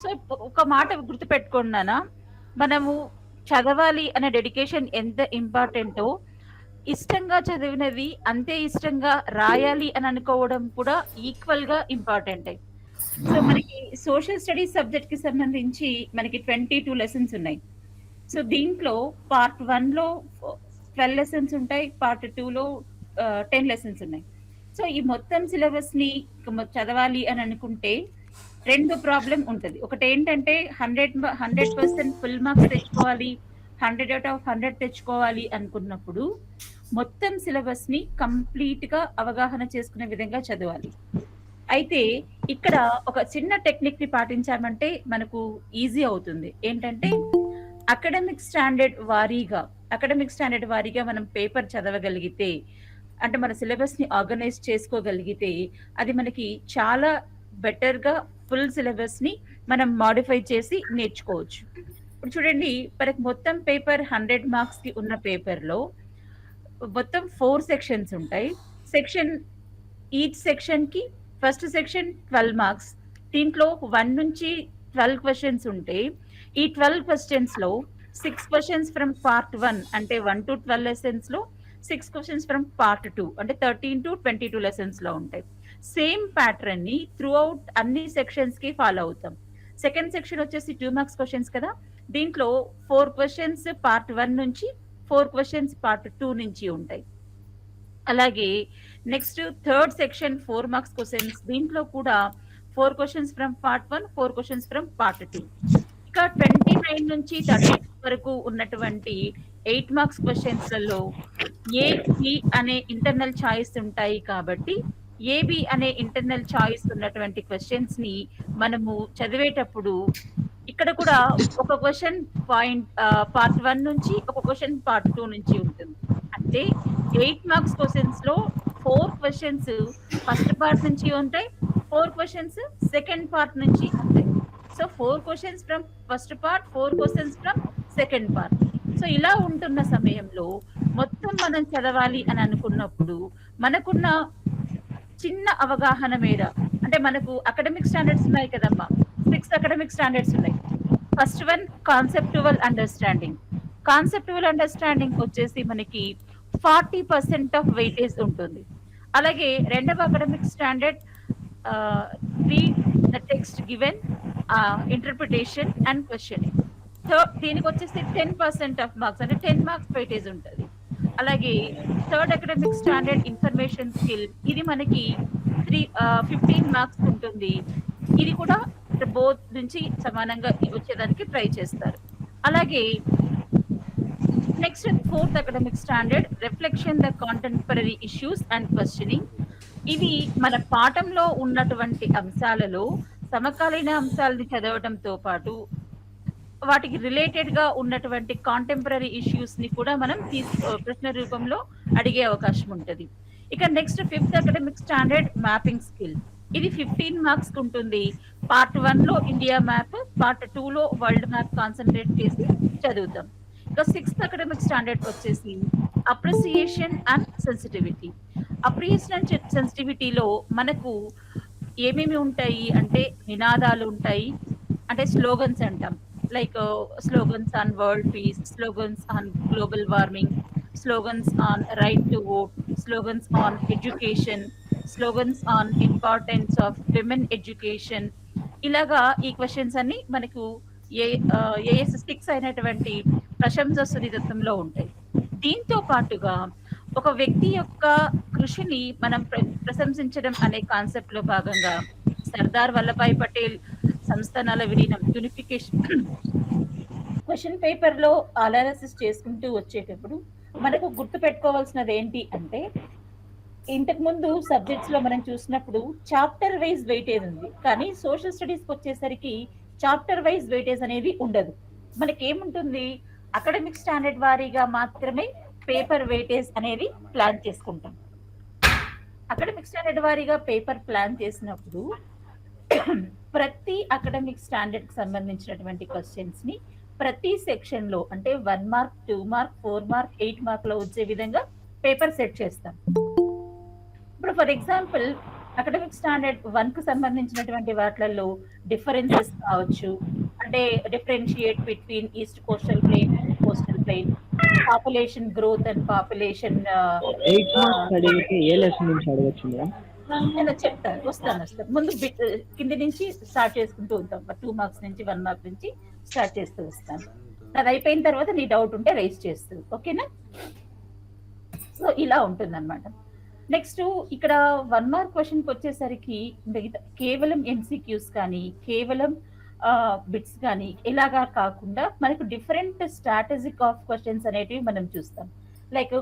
So, ఒక మాట గుర్తుపెట్టుకోండి నాన్న. మనము చదవాలి అనే డెడికేషన్ ఎంత ఇంపార్టెంటో, ఇష్టంగా చదివినవి అంతే ఇష్టంగా రాయాలి అని అనుకోవడం కూడా ఈక్వల్‌గా ఇంపార్టెంటే. సో, మనకి సోషల్ స్టడీస్ సబ్జెక్ట్‌కి సంబంధించి మనకి 22 లెసన్స్ ఉన్నాయి. సో, దీంట్లో పార్ట్ 1లో 12 లెసన్స్ ఉంటాయి. పార్ట్ 2లో 10 లెసన్స్ ఉన్నాయి. సో, ఈ మొత్తం సిలబస్‌ని చదవాలి అని అనుకుంటే 2 ప్రాబ్లమ్ ఉంటది. ఒకటేంటంటే 100% ఫుల్ మార్క్స్ తెచ్చుకోవాలి. 100 ఔట్ ఆఫ్ 100 తెచ్చుకోవాలి అనుకున్నప్పుడు మొత్తం సిలబస్‌ని కంప్లీట్‌గా అవగాహన చేసుకునే విధంగా చదవాలి. అయితే ఇక్కడ ఒక చిన్న టెక్నిక్‌ని పాటించామంటే మనకు ఈజీ అవుతుంది. ఏంటంటే అకాడమిక్ స్టాండర్డ్ వారీగా మనం పేపర్ చదవగలిగితే, అంటే మన సిలబస్‌ని ఆర్గనైజ్ చేసుకోగలిగితే, అది మనకి చాలా బెటర్‌గా ఫుల్ సిలబస్‌ని మనం మోడిఫై చేసి నేర్చుకోవచ్చు. ఇప్పుడు చూడండి, మనకి మొత్తం పేపర్ 100 మార్క్స్‌కి ఉన్న పేపర్‌లో మొత్తం 4 సెక్షన్స్ ఉంటాయి. సెక్షన్ ఈచ్ సెక్షన్‌కి ఫస్ట్ సెక్షన్ 12 మార్క్స్. దీంట్లో 1 నుంచి 12 క్వెషన్స్ ఉంటే, ఈ 12 క్వెషన్స్‌లో 6 క్వెషన్స్ ఫ్రమ్ పార్ట్ 1 అంటే 1-12 లెసన్స్‌లో, 6 క్వెషన్స్ ఫ్రమ్ పార్ట్ 2 అంటే 13-22 లెసన్స్‌లో ఉంటాయి. సేమ్ ప్యాటర్న్‌ని త్రూఅవుట్ అన్ని సెక్షన్స్‌కి ఫాలో అవుతాం. సెకండ్ సెక్షన్ వచ్చేసి 2 మార్క్స్ క్వెషన్స్ కదా! దీంట్లో 4 క్వెషన్స్ పార్ట్ 1 నుంచి, 4 క్వెషన్స్ పార్ట్ 2 నుంచి ఉంటాయి. అలాగే next third section 4 marks questions. దీంట్లో కూడా 4 questions from part 1, 4 questions from part 2. ఇక 29 నుంచి 32 వరకు ఉన్నటువంటి 8 మార్క్స్ క్వెషన్స్‌లలో ఏ, బి అనే ఇంటర్నల్ చాయిస్ ఉంటాయి కాబట్టి, ఏబి అనే ఇంటర్నల్ చాయిస్ ఉన్నటువంటి క్వెషన్స్‌ని మనము చదివేటప్పుడు ఇక్కడ కూడా ఒక క్వెషన్ పార్ట్ 1 నుంచి, ఒక క్వెషన్ పార్ట్ 2 నుంచి ఉంటుంది. అంటే 8 మార్క్స్ క్వెషన్స్‌లో 4 క్వెషన్స్ ఫస్ట్ పార్ట్ నుంచి ఉంటాయి. 4 క్వెషన్స్ సెకండ్ పార్ట్ నుంచి ఉంటాయి. So, 4 questions from first part, 4 questions from second part. So, ఇలా ఉంటున్న సమయంలో మొత్తం మనం చదవాలి అని అనుకున్నప్పుడు మనకున్న చిన్న అవగాహన మేర, అంటే మనకు అకాడమిక్ స్టాండర్డ్స్ ఉన్నాయి కదమ్మా! 6 అకాడమిక్ స్టాండర్డ్స్ ఉన్నాయి. First one conceptual understanding. Conceptual understanding వచ్చేసి మనకి 40% ఆఫ్ వెయిటేజ్ ఉంటుంది. అలాగే రెండవ academic standard read the text given, interpretation and questioning. దీనికొచ్చేసి 10% ఆఫ్ మార్క్స్ అంటే 10 మార్క్స్ వెయిటేజ్ ఉంటది. అలాగే third academic standard information skill, ఇది మనకి 15 మార్క్స్ ఉంటుంది. ఇది కూడా బోత్ నుంచి సమానంగా వచ్చేదానికి ట్రై చేస్తారు. అలాగే next fourth academic standard reflection the contemporary issues and questioning. ఇవి మన పాఠంలో ఉన్నటువంటి అంశాలలో సమకాలీన అంశాలని చదవడంతో పాటు వాటికి రిలేటెడ్‌గా ఉన్నటువంటి కాంటెంపరరీ ఇష్యూస్‌ని కూడా మనం ప్రశ్న రూపంలో అడిగే అవకాశం ఉంటది. ఇక next fifth academic standard mapping skill. ఇది 15 మార్క్స్‌కి ఉంటుంది. పార్ట్ 1లో ఇండియా మ్యాప్, పార్ట్ 2లో వరల్డ్ మ్యాప్ కాన్సంట్రేట్ చేసి చదువుతాం. ఇక సిక్స్త్ అకాడమిక్ స్టాండర్డ్ వచ్చేసి appreciation and sensitivity. Appreciation and సెన్సిటివిటీలో మనకు ఏమేమి ఉంటాయి అంటే నినాదాలు ఉంటాయి. అంటే స్లోగన్స్ అంటాం. Like slogans on world peace, slogans on global warming, slogans on right to vote, slogans on education, slogans on importance of women education. ఇలాగా ఈ క్వెషన్స్ అన్ని మనకు ఏఎస్ 6 అయినటువంటి ప్రశంస సునిదత్తంలో ఉంటాయి. దీంతో పాటుగా ఒక వ్యక్తి యొక్క కృషిని మనం ప్రశంసించడం అనే కాన్సెప్ట్ లో భాగంగా సర్దార్ వల్లభాయ్ పటేల్ సంస్థానాల విలీనం యూనిఫికేషన్ క్వశ్చన్ పేపర్ లో అనాలిసిస్ చేసుకుంటూ వచ్చేటప్పుడు మనకు గుర్తు పెట్టుకోవాల్సినది ఏంటి అంటే, ఇంతకు ముందు సబ్జెక్ట్స్ లో మనం చూసినప్పుడు చాప్టర్ వైజ్ వెయిటేజ్ ఉంది, కానీ సోషల్ స్టడీస్ కి వచ్చేసరికి చాప్టర్ వైజ్ వెయిటేజ్ అనేది ఉండదు. మనకి ఏముంటుంది, అకాడమిక్ స్టాండర్డ్ వారీగా మాత్రమే పేపర్ వెయిటేజ్ అనేది ప్లాన్ చేసుకుంటాం. అకాడమిక్ స్టాండర్డ్ వారీగా పేపర్ ప్లాన్ చేసినప్పుడు ప్రతి అకాడమిక్ స్టాండర్డ్ కి సంబంధించినటువంటి క్వశ్చన్స్ ని ప్రతి సెక్షన్ లో అంటే 1 మార్క్, 2 మార్క్, 4 మార్క్, 8 మార్క్ లో వచ్చే విధంగా పేపర్ సెట్ చేస్తాం. ఇప్పుడు ఫర్ ఎగ్జాంపుల్ అకాడమిక్ స్టాండర్డ్ 1కు సంబంధించినటువంటి వాటిలలో డిఫరెన్సెస్ కావచ్చు. అంటే differentiate between east coastal plain and coastal plain, population growth and population 8 marks ఆహ్, అడిగితే ఏ లెసన్ నుంచి అడగొచ్చు మేడం? ఇలా చెప్తాను. వస్తాను. ముందు కింది నుంచి స్టార్ట్ చేసుకుంటూ ఉంటాం. 2 మార్క్స్ నుంచి 1 మార్క్ నుంచి స్టార్ట్ చేస్తూ వస్తాను. అది అయిపోయిన తర్వాత నీ డౌట్ ఉంటే రైజ్ చేస్తూ. ఓకేనా? సో ఇలా ఉంటుందన్నమాట. నెక్స్ట్ ఇక్కడ 1 మార్క్ క్వశ్చన్కి వచ్చేసరికి మిగతా కేవలం ఎంసీక్యూస్ కానీ, కేవలం బిట్స్ కానీ ఇలాగా కాకుండా మనకు డిఫరెంట్ స్ట్రాటజిక్ ఆఫ్ క్వశ్చన్స్ అనేటివి మనం చూస్తాం. Like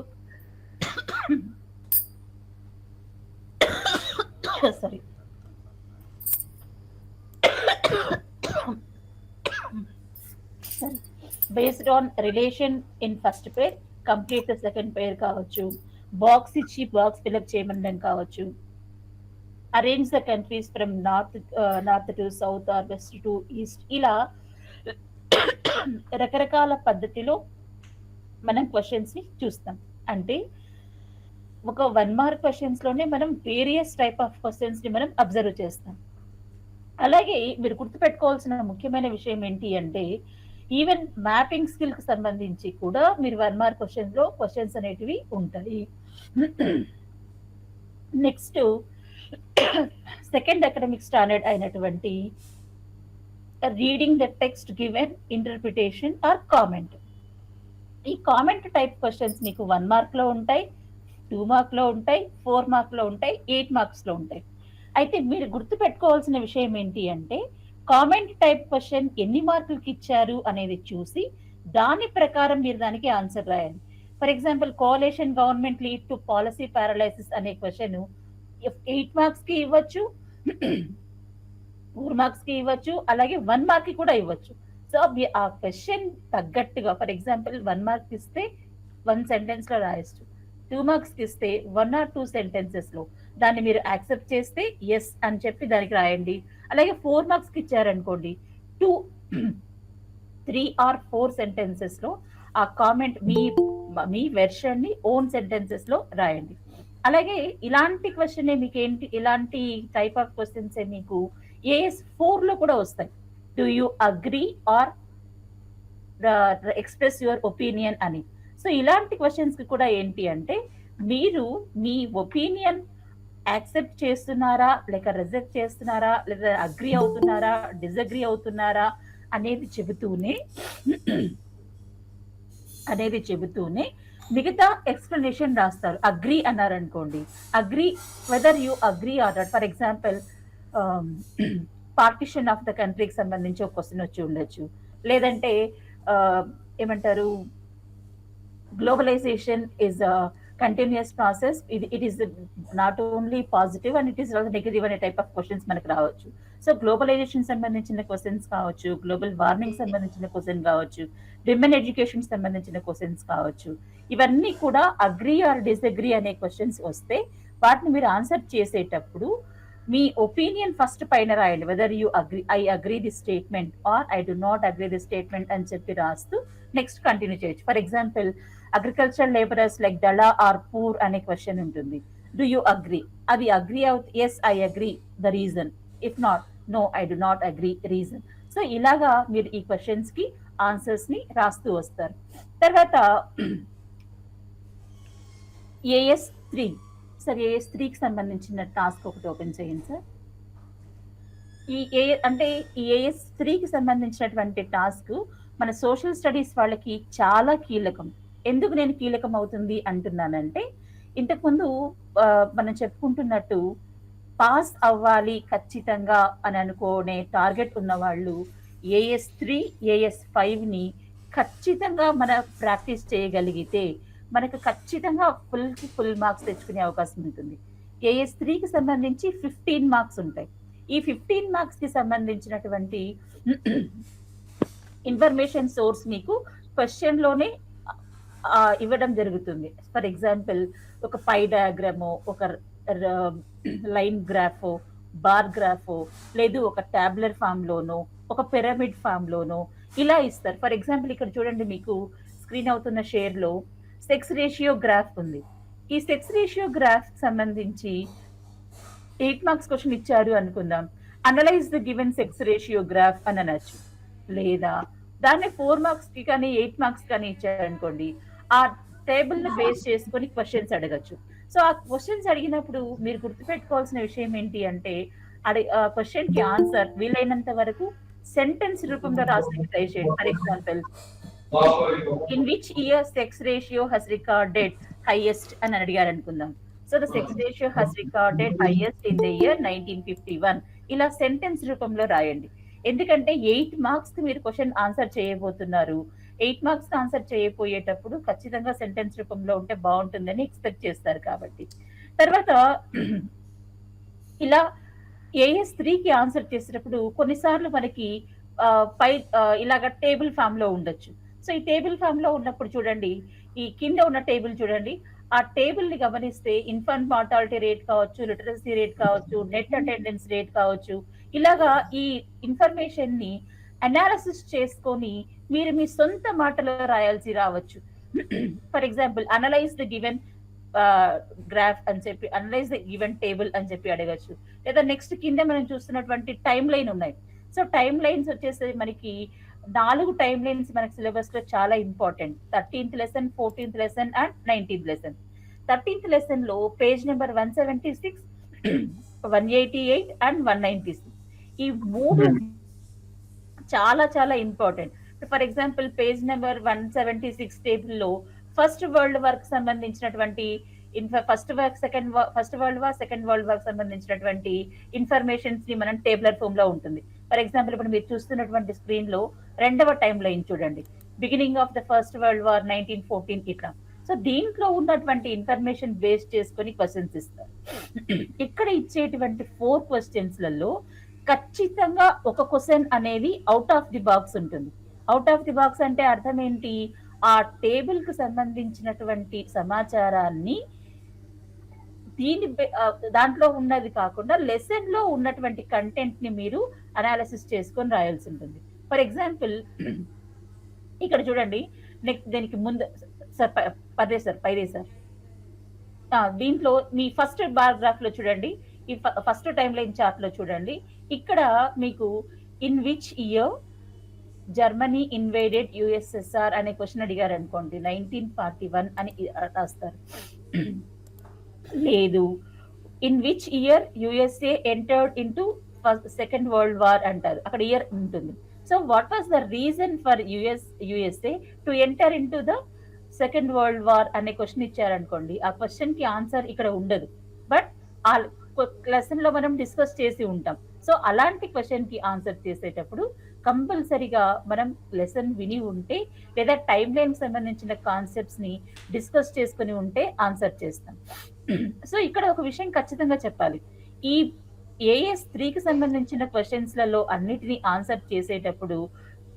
sorry, based on relation in first pair, complete the second పేర్ కావచ్చు, బాక్స్ ఇచ్చి బాక్స్ ఫిల్అప్ చేయమనడం కావచ్చు, arrange the countries from north to south or west to east, ఇలా రకరకాల పద్ధతిలో మనం క్వశ్చన్స్ ని చూస్తాం. అంటే ఒక 1 మార్క్ క్వశ్చన్స్ లోనే మనం వేరియస్ టైప్ ఆఫ్ క్వశ్చన్స్ ని మనం అబ్జర్వ్ చేస్తాం. అలాగే మీరు గుర్తుపెట్టుకోవాల్సిన ముఖ్యమైన విషయం ఏంటి అంటే, ఈవెన్ మ్యాపింగ్ స్కిల్ కి సంబంధించి కూడా మీరు 1 మార్క్ క్వశ్చన్స్ లో క్వశ్చన్స్ అనేటివి ఉంటాయి. నెక్స్ట్ సెకండ్ అకాడమిక్ స్టాండర్డ్ అయినటువంటి reading the text given interpretation are comment. ఈ కామెంట్ టైప్ క్వశ్చన్స్ మీకు 1 మార్క్ లో ఉంటాయి, 2 మార్క్ లో ఉంటాయి, 4 మార్క్ లో ఉంటాయి, 8 మార్క్స్ లో ఉంటాయి. అయితే మీరు గుర్తు పెట్టుకోవాల్సిన విషయం ఏంటి అంటే, కామెంట్ టైప్ క్వశ్చన్ ఎన్ని మార్కులకి ఇచ్చారు అనేది చూసి దాని ప్రకారం మీరు దానికి ఆన్సర్ రాయాలి. For example, కోalition government lead to policy paralysis అనే క్వశ్చన్ 8 మార్క్స్ కి ఇవ్వచ్చు, 4 మార్క్స్ కి ఇవ్వచ్చు, అలాగే 1 మార్క్ కి కూడా ఇవ్వచ్చు. సో ఆ క్వశ్చన్ తగ్గట్టుగా, ఫర్ ఎగ్జాంపుల్ 1 మార్క్ ఇస్తే 1 సెంటెన్స్ లో రాయొచ్చు, 2 మార్క్స్ కి ఇస్తే 1 or 2 సెంటెన్సెస్ లో దాన్ని మీరు యాక్సెప్ట్ చేస్తే ఎస్ అని చెప్పి దానికి రాయండి. అలాగే 4 మార్క్స్ కి ఇచ్చారనుకోండి, 2, 3 or 4 సెంటెన్సెస్ లో ఆ కామెంట్ మీ వెర్షన్ ని ఓన్ సెంటెన్సెస్ లో రాయండి. అలాగే ఇలాంటి క్వశ్చన్ మీకు ఏంటి, ఇలాంటి టైప్ ఆఫ్ క్వశ్చన్స్ మీకు AS4 లో కూడా వస్తాయి. Do you agree are express your opinion అని. సో ఇలాంటి క్వశ్చన్స్ కి కూడా ఏంటి అంటే, మీరు మీ ఒపీనియన్ యాక్సెప్ట్ చేస్తున్నారా, లేక రిజెక్ట్ చేస్తున్నారా, లేదా అగ్రీ అవుతున్నారా, డిసగ్రీ అవుతున్నారా అనేది చెబుతూనే మిగతా ఎక్స్ప్లెనేషన్ రాస్తారు. అగ్రీ అన్నారనుకోండి, agree whether you agree or not. For example, partition of the కంట్రీకి సంబంధించి ఒక క్వశ్చన్ వచ్చి ఉండొచ్చు, లేదంటే ఏమంటారు, globalisation is continuous process, it is not only positive and it is also negative అనే టైప్ ఆఫ్ క్వశ్చన్స్ మనకు రావచ్చు. సో గ్లోబలైజేషన్ సంబంధించిన క్వశ్చన్స్ కావచ్చు, గ్లోబల్ వార్మింగ్ సంబంధించిన క్వశ్చన్ కావచ్చు, విమెన్ ఎడ్యుకేషన్ సంబంధించిన క్వశ్చన్స్ కావచ్చు. ఇవన్నీ కూడా అగ్రీ ఆర్ డిసగ్రీ అనే క్వశ్చన్స్ వస్తే వాటిని మీరు ఆన్సర్ చేసేటప్పుడు మీ ఒపీనియన్ ఫస్ట్ పైన రాయండి. Whether you agree, I agree the statement or I do not agree the statement అని చెప్పి రాస్తూ నెక్స్ట్ కంటిన్యూ చేయొచ్చు. For example, agriculture labourers like డలా ఆర్ పూర్ అనే క్వశ్చన్ ఉంటుంది. డూ యూ అగ్రీ, అది agree out, yes I agree the reason, if not no I do not agree reason. So ఇలాగా మీరు ఈ క్వశ్చన్స్ కి ఆన్సర్స్ ని రాస్తూ వస్తారు. తర్వాత AS3 సార్, AS3కి సంబంధించిన టాస్క్ ఒకటి ఓపెన్ చేయండి సార్. ఈ AS3కి సంబంధించినటువంటి టాస్క్ మన సోషల్ స్టడీస్ వాళ్ళకి చాలా కీలకం. ఎందుకు నేను కీలకం అవుతుంది అంటున్నానంటే, ఇంతకుముందు మనం చెప్పుకుంటున్నట్టు పాస్ అవ్వాలి ఖచ్చితంగా అని అనుకునే టార్గెట్ ఉన్న వాళ్ళు AS3, AS5ని ఖచ్చితంగా మన ప్రాక్టీస్ చేయగలిగితే మనకు ఖచ్చితంగా ఫుల్ మార్క్స్ తెచ్చుకునే అవకాశం ఉంటుంది. AS3కి సంబంధించి 15 మార్క్స్ ఉంటాయి. ఈ 15 మార్క్స్ కి సంబంధించినటువంటి ఇన్ఫర్మేషన్ సోర్స్ మీకు క్వశ్చన్ లోనే ఇవ్వడం జరుగుతుంది. ఫర్ ఎగ్జాంపుల్, ఒక పై డయాగ్రామో, ఒక లైన్ గ్రాఫో, బార్ గ్రాఫో, లేదు ఒక టాబ్లర్ ఫామ్ లోనో, ఒక పిరమిడ్ ఫామ్ లోనో ఇలా ఇస్తారు. ఫర్ ఎగ్జాంపుల్, ఇక్కడ చూడండి, మీకు స్క్రీన్ అవుతున్న షేర్ లో సెక్స్ రేషియో గ్రాఫ్ ఉంది. ఈ సెక్స్ రేషియో గ్రాఫ్ సంబంధించి 8 మార్క్స్ క్వశ్చన్ ఇచ్చారు అనుకుందాం. Analyse the given sex ratio graph అని అనొచ్చు. లేదా దాన్ని 4 మార్క్స్ కి కానీ 8 మార్క్స్ కానీ ఇచ్చారనుకోండి, ఆ టేబుల్ ని బేస్ చేసుకొని క్వశ్చన్స్ అడగచ్చు. సో ఆ క్వశ్చన్స్ అడిగినప్పుడు మీరు గుర్తుపెట్టుకోవాల్సిన విషయం ఏంటి అంటే, క్వశ్చన్ కి ఆన్సర్ వీలైనంత వరకు సెంటెన్స్ రూపంలో రాసి ట్రై చేయండి. For example, in which year sex ratio has recorded highest అని అడిగారు అనుకుందాం. So the sex ratio has recorded highest in the year 1951. ఇలా సెంటెన్స్ రూపంలో రాయండి. ఎందుకంటే 8 మార్క్స్ కి మీరు క్వశ్చన్ ఆన్సర్ చేయబోతున్నారు. 8 మార్క్స్ ఆన్సర్ చేయబోయేటప్పుడు ఖచ్చితంగా సెంటెన్స్ రూపంలో ఉంటే బాగుంటుందని ఎక్స్పెక్ట్ చేస్తారు కాబట్టి. తర్వాత ఇలా AS3 కి ఆన్సర్ చేసేటప్పుడు కొన్నిసార్లు మనకి ఇలాగ టేబుల్ ఫామ్ లో ఉండొచ్చు. సో ఈ టేబుల్ ఫామ్ లో ఉన్నప్పుడు చూడండి, ఈ కింద ఉన్న టేబుల్ చూడండి, ఆ టేబుల్ ని గమనిస్తే ఇన్ఫాంట్ మార్టాలిటీ రేట్ కావచ్చు, లిటరసీ రేట్ కావచ్చు, నెట్ అటెండెన్స్ రేట్ కావచ్చు, ఇలాగా ఈ ఇన్ఫర్మేషన్ ని అనాలిసిస్ చేసుకొని మీరు మీ సొంత మాటలో రాయాల్సి రావచ్చు. For example, analyse the given graph అని చెప్పి, అనలైజ్ ద గివెన్ టేబుల్ అని చెప్పి అడగచ్చు. లేదా నెక్స్ట్ కింద మనం చూస్తున్నటువంటి టైం లైన్ ఉన్నాయి. సో టైం లైన్స్ వచ్చేసి మనకి 4 టైం లైన్స్ మనకి సిలబస్ లో చాలా important. 13th lesson, 14th lesson and 19th lesson. 13th lesson లో పేజ్ నెంబర్ 176, 188 అండ్ 196 ఈ 3 చాలా చాలా important. For example, page number 176 table లో ఫస్ట్ వరల్డ్ వార్ కి సంబంధించినటువంటి first world war, second world war సంబంధించినటువంటి ఇన్ఫర్మేషన్స్ ని మనం టేబులర్ ఫామ్ లో ఉంటుంది. ఫర్ ఎగ్జాంపుల్, ఇప్పుడు మీరు చూస్తున్నటువంటి స్క్రీన్ లో 2వ టైం లైన్ చూడండి, beginning of the first world war 1914 ఇట్లా. సో దీంట్లో ఉన్నటువంటి ఇన్ఫర్మేషన్ బేస్ చేసుకొని క్వశ్చన్స్ ఇస్తారు. ఇక్కడ ఇచ్చేటువంటి 4 క్వశ్చన్స్ లలో ఖచ్చితంగా ఒక క్వశ్చన్ అనేది అవుట్ ఆఫ్ ది బాక్స్ ఉంటుంది. అవుట్ ఆఫ్ ది బాక్స్ అంటే అర్థం ఏంటి? ఆ టేబుల్ కు సంబంధించినటువంటి సమాచారాన్ని దాంట్లో ఉన్నది కాకుండా లెసన్ లో ఉన్నటువంటి కంటెంట్ ని మీరు అనాలిసిస్ చేసుకొని రాయాల్సి ఉంటుంది. ఫర్ ఎగ్జాంపుల్, ఇక్కడ చూడండి, దీనికి ముందు సార్ పైదే సార్, దీంట్లో మీ ఫస్ట్ పారాగ్రాఫ్ లో చూడండి, ఈ ఫస్ట్ టైం లైన్ చార్ట్ లో చూడండి, ఇక్కడ మీకు in which year Germany invaded USSR అనే క్వశ్చన్ అడిగారు అనుకోండి, 1941 అని రాస్తారు. లేదు, in which year USA entered into second world war అంటారు, అక్కడ ఇయర్ ఉంటుంది. So what was the reason for USA to enter into the second world war అనే క్వశ్చన్ ఇచ్చారనుకోండి, ఆ క్వశ్చన్ కి ఆన్సర్ ఇక్కడ ఉండదు, బట్ ఆ లెసన్ లో మనం డిస్కస్ చేసి ఉంటాం. సో అలాంటి క్వశ్చన్ కి ఆన్సర్ చేసేటప్పుడు కంపల్సరిగా మనం లెసన్ విని ఉంటే, లేదా టైం లైన్ సంబంధించిన కాన్సెప్ట్స్ ని డిస్కస్ చేసుకుని ఉంటే ఆన్సర్ చేస్తాం. సో ఇక్కడ ఒక విషయం ఖచ్చితంగా చెప్పాలి, ఈ AS3 కి సంబంధించిన క్వశ్చన్స్ లలో అన్నిటినీ ఆన్సర్ చేసేటప్పుడు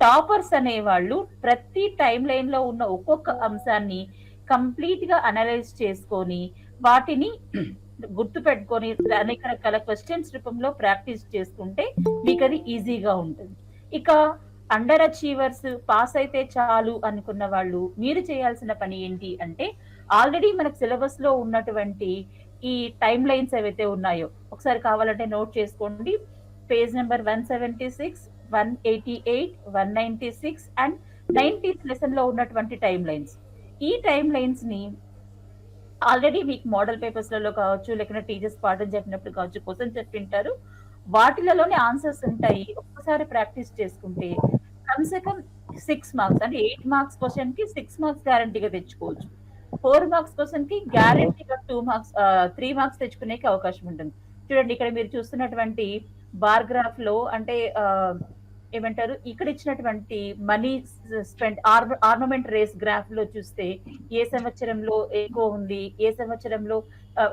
టాపర్స్ అనేవాళ్ళు ప్రతి టైం లైన్ లో ఉన్న ఒక్కొక్క అంశాన్ని కంప్లీట్ గా అనలైజ్ చేసుకొని వాటిని గుర్తు పెట్టుకొని అనేక రకాల క్వశ్చన్స్ రూపంలో ప్రాక్టీస్ చేసుకుంటే మీకు అది ఈజీగా ఉంటుంది. ఇక అండర్ అచీవర్స్, పాస్ అయితే చాలు అనుకున్న వాళ్ళు మీరు చేయాల్సిన పని ఏంటి అంటే, ఆల్రెడీ మనకు సిలబస్ లో ఉన్నటువంటి ఈ టైం లైన్స్ ఏవైతే ఉన్నాయో ఒకసారి కావాలంటే నోట్ చేసుకోండి. Page number 176, 188, 196 and 19th lesson లో ఉన్నటువంటి టైం లైన్స్. ఈ టైం లైన్స్ ని ఆల్రెడీ మీకు మోడల్ పేపర్స్ లలో కావచ్చు, లేకపోతే టీచర్స్ పాఠం చెప్పినప్పుడు కావచ్చు, క్వశ్చన్ చెప్పింటారు, వాటిలలోనే ఆన్సర్స్ ఉంటాయి. ఒక్కసారి ప్రాక్టీస్ చేసుకుంటే కమ్సే కమ్ 6 మార్క్స్ అంటే 8 మార్క్స్ క్వశ్చన్ కి 6 మార్క్స్ గ్యారంటీగా తెచ్చుకోవచ్చు. 4 మార్క్స్ క్వశ్చన్ కి గ్యారంటీగా 3 మార్క్స్ తెచ్చుకునేకి అవకాశం ఉంటుంది. చూడండి, ఇక్కడ మీరు చూస్తున్నటువంటి బార్ గ్రాఫ్ లో అంటే ఏమంటారు, ఇక్కడ ఇచ్చినటువంటి money spend armament race graph లో చూస్తే ఏ సంవత్సరంలో ఎక్కువ ఉంది, ఏ సంవత్సరంలో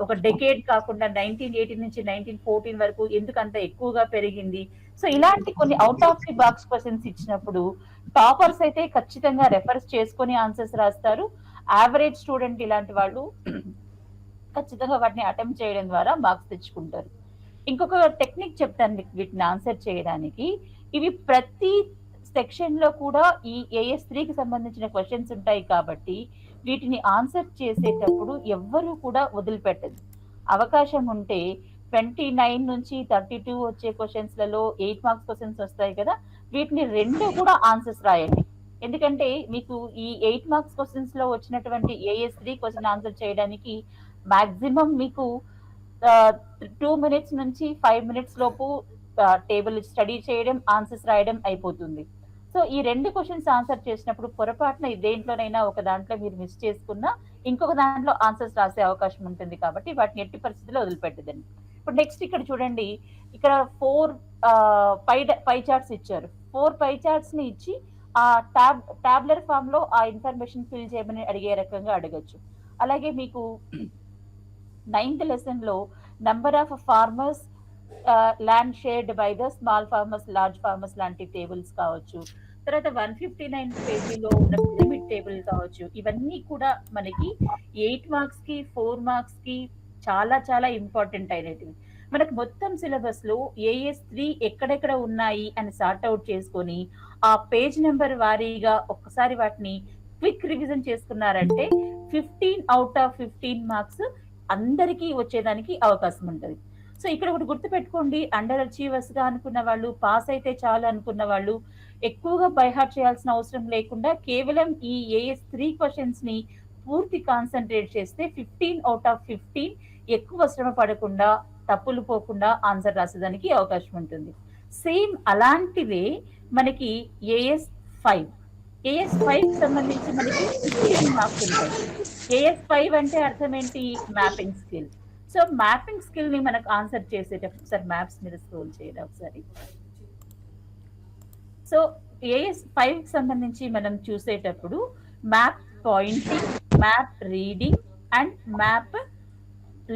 ఒక డెకేడ్ కాకుండా 1918 నుంచి 1914 వరకు ఎందుకు అంత ఎక్కువగా పెరిగింది. సో ఇలాంటి కొన్ని out of the box questions ఇచ్చినప్పుడు టాపర్స్ అయితే ఖచ్చితంగా రెఫర్స్ చేసుకొని ఆన్సర్స్ రాస్తారు. యావరేజ్ స్టూడెంట్ ఇలాంటి వాళ్ళు ఖచ్చితంగా వాటిని అటెంప్ట్ చేయడం ద్వారా మార్క్స్ తెచ్చుకుంటారు. ఇంకొక టెక్నిక్ చెప్తాను మీకు వీటిని ఆన్సర్ చేయడానికి. ఇవి ప్రతి సెక్షన్ లో కూడా ఈ AS3 కి సంబంధించిన క్వశ్చన్స్ ఉంటాయి కాబట్టి వీటిని ఆన్సర్ చేసేటప్పుడు ఎవ్వరూ కూడా వదిలిపెట్టదు. అవకాశం ఉంటే 29 నుంచి 32 వచ్చే క్వెషన్స్‌లలో 8 మార్క్స్ క్వెషన్స్ వస్తాయి కదా! వీటిని 2 కూడా ఆన్సర్స్ రాయండి. ఎందుకంటే మీకు ఈ 8 మార్క్స్ క్వెషన్స్‌లో వచ్చినటువంటి ఏఎస్-3 క్వెషన్ ఆన్సర్ చేయడానికి మాక్సిమం మీకు 2 మినిట్స్ నుంచి 5 మినిట్స్ లోపు టేబుల్ స్టడీ చేయడం, ఆన్సర్స్ రాయడం అయిపోతుంది. సో ఈ 2 క్వెషన్స్ ఆన్సర్ చేసినప్పుడు పొరపాటున దేంట్లోనైనా ఒక దాంట్లో మీరు మిస్ చేసుకున్నా, ఇంకొక దాంట్లో ఆన్సర్స్ రాసే అవకాశం ఉంటుంది కాబట్టి వాటిని ఎట్టి పరిస్థితుల్లో వదిలిపెట్టదండి. ఇప్పుడు నెక్స్ట్ ఇక్కడ చూడండి, ఇక్కడ 4 పై చార్ట్స్ ఇచ్చారు. 4 పై చార్ట్స్ ని ఇచ్చి ఆ టాబ్లర్ ఫామ్ లో ఆ ఇన్ఫర్మేషన్ ఫిల్ చేయమని అడిగే రకంగా అడగచ్చు. అలాగే మీకు 9th లెసన్ లో number of farmers land shared by the small farmers, large farmers లాంటి టేబుల్స్ కావచ్చు. తర్వాత 159 పేజీలో ఉన్న పిరమిడ్ టేబుల్ కావచ్చు. ఇవన్నీ కూడా మనకి 8 మార్క్స్ కి 4 మార్క్స్ కి చాలా చాలా ఇంపార్టెంట్ అయినటివి. మనకు మొత్తం సిలబస్ లో ఏఎస్-3 ఎక్కడెక్కడ ఉన్నాయి అని సార్ట్ అవుట్ చేసుకొని ఆ పేజ్ నెంబర్ వారీగా ఒక్కసారి వాటిని క్విక్ రివిజన్ చేసుకున్నారంటే 15 అవుట్ ఆఫ్ 15 మార్క్స్ అందరికీ వచ్చేదానికి అవకాశం ఉంటుంది. సో ఇక్కడ ఒకటి గుర్తు పెట్టుకోండి, అండర్ అచీవర్స్ గా అనుకున్న వాళ్ళు, పాస్ అయితే చాలు అనుకున్న వాళ్ళు ఎక్కువగా బైహార్ట్ చేయాల్సిన అవసరం లేకుండా కేవలం ఈ ఏఎస్-3 క్వశ్చన్స్ ని పూర్తి కాన్సన్ట్రేట్ చేస్తే 15 అవుట్ ఆఫ్ 15 ఎక్కువ శ్రమ పడకుండా, తప్పులు పోకుండా ఆన్సర్ రాసేదానికి అవకాశం ఉంటుంది. సేమ్ అలాంటిదే మనకి ఏఎస్-5. ఏఎస్-5 కి సంబంధించి మనకి 15 మార్క్స్ ఉంటాయి. ఏఎస్-5 అంటే అర్థం ఏంటి? Mapping skill. So mapping skill ని మనకు ఆన్సర్ చేసేటప్పుడు సార్ మ్యాప్స్ మీద స్క్రోల్ చేయడం ఒకసారి. సో ఏఎస్-5 కి సంబంధించి మనం చూసేటప్పుడు map pointing, map reading and map